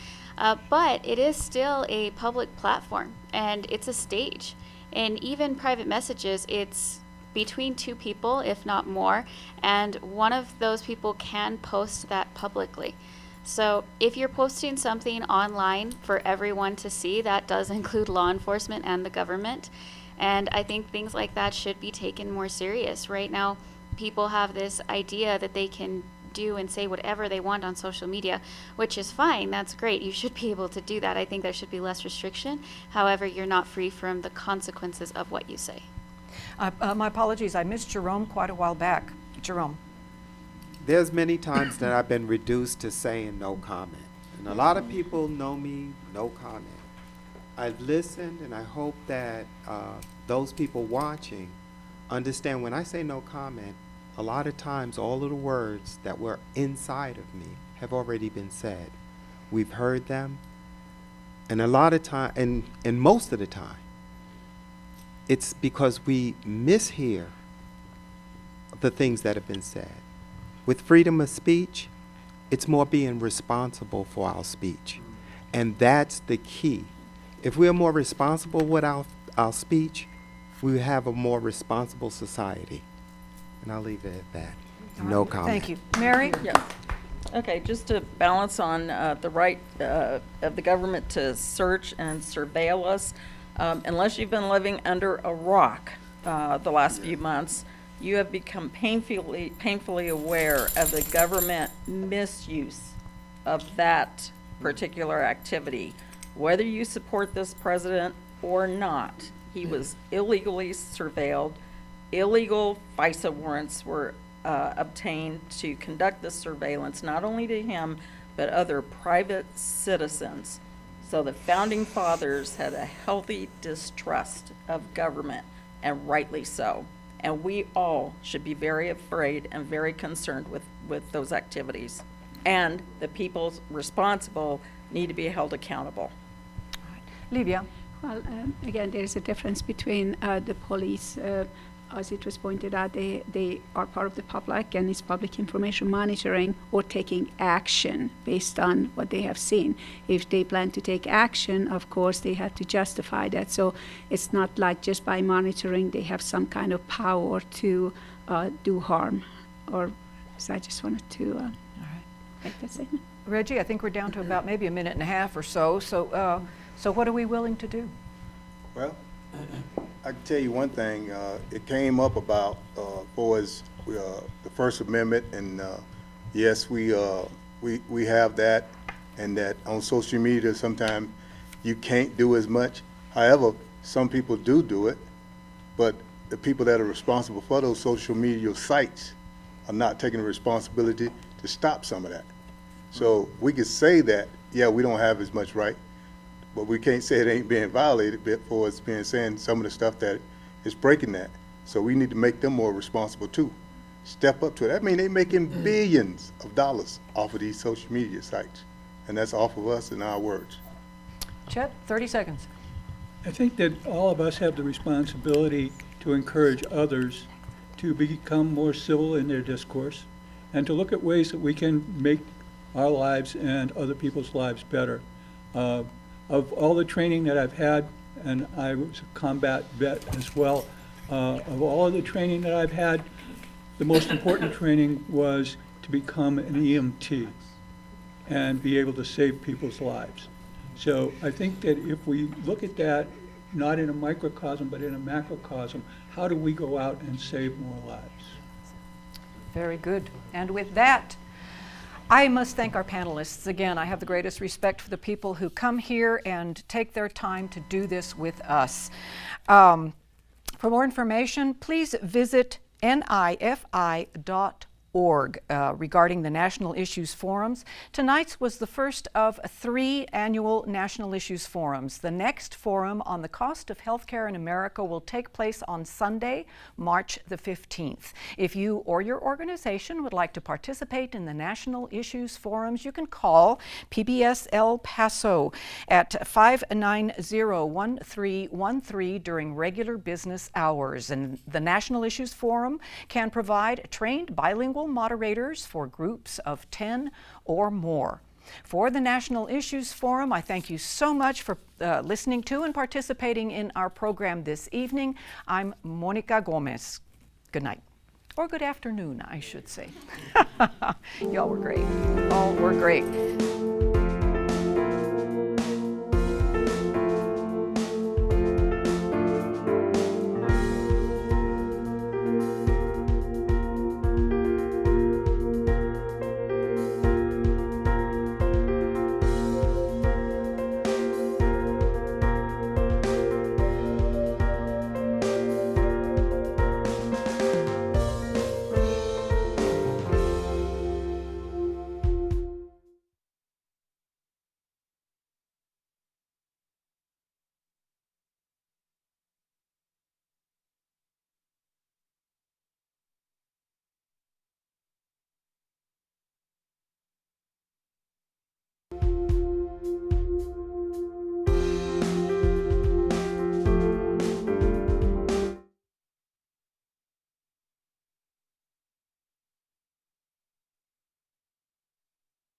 But it is still a public platform, and it's a stage. And even private messages, it's between two people, if not more, and one of those people can post that publicly. So if you're posting something online for everyone to see, that does include law enforcement and the government. And I think things like that should be taken more serious. Right now, people have this idea that they can do and say whatever they want on social media, which is fine. That's great. You should be able to do that. I think there should be less restriction. However, you're not free from the consequences of what you say. My apologies. I missed Jerome quite a while back. Jerome. There's many times that I've been reduced to saying no comment. And a lot of people know me, no comment. I've listened, and I hope that those people watching understand when I say no comment, a lot of times all of the words that were inside of me have already been said. We've heard them, and a lot of time, and most of the time, it's because we mishear the things that have been said. With freedom of speech, it's more being responsible for our speech. And that's the key. If we are more responsible with our speech, we have a more responsible society. And I'll leave it at that. No comment. Thank you. Mary? Yeah. Okay, just to balance on the right of the government to search and surveil us, unless you've been living under a rock the last few months, you have become painfully aware of the government misuse of that particular activity. Whether you support this president or not, he was illegally surveilled. Illegal FISA warrants were obtained to conduct this surveillance, not only to him, but other private citizens. So the founding fathers had a healthy distrust of government, and rightly so. And we all should be very afraid and very concerned with those activities. And the people responsible need to be held accountable. Livia. Well, again, there is a difference between the police. As it was pointed out, they are part of the public, and it's public information monitoring or taking action based on what they have seen. If they plan to take action, of course, they have to justify that. So it's not like just by monitoring they have some kind of power to do harm. So I just wanted to make that statement. Reggie, I think we're down to about maybe a minute and a half or so. So what are we willing to do? Well, I can tell you one thing. It came up about as the First Amendment, and yes, we have that, and that on social media sometimes you can't do as much. However, some people do it, but the people that are responsible for those social media sites are not taking the responsibility to stop some of that. So we could say that, yeah, we don't have as much right, but we can't say it ain't being violated for us being saying some of the stuff that is breaking that. So we need to make them more responsible too. Step up to it. I mean, they're making billions of dollars off of these social media sites, and that's off of us and our words. Chet, 30 seconds. I think that all of us have the responsibility to encourage others to become more civil in their discourse and to look at ways that we can make our lives and other people's lives better. Of all the training that I've had, and I was a combat vet as well, of all of the training that I've had, the most important training was to become an EMT and be able to save people's lives. So I think that if we look at that, not in a microcosm, but in a macrocosm, how do we go out and save more lives? Very good. And with that, I must thank our panelists. Again, I have the greatest respect for the people who come here and take their time to do this with us. For more information, please visit nifi.org regarding the National Issues Forums. Tonight's was the first of 3 annual National Issues Forums. The next forum on the cost of healthcare in America will take place on Sunday, March the 15th. If you or your organization would like to participate in the National Issues Forums, you can call PBS El Paso at 590-1313 during regular business hours. And the National Issues Forum can provide trained bilingual moderators for groups of 10 or more. For the National Issues Forum, I thank you so much for listening to and participating in our program this evening. I'm Monica Gomez. Good night. Or good afternoon, I should say. Y'all were great. All were great.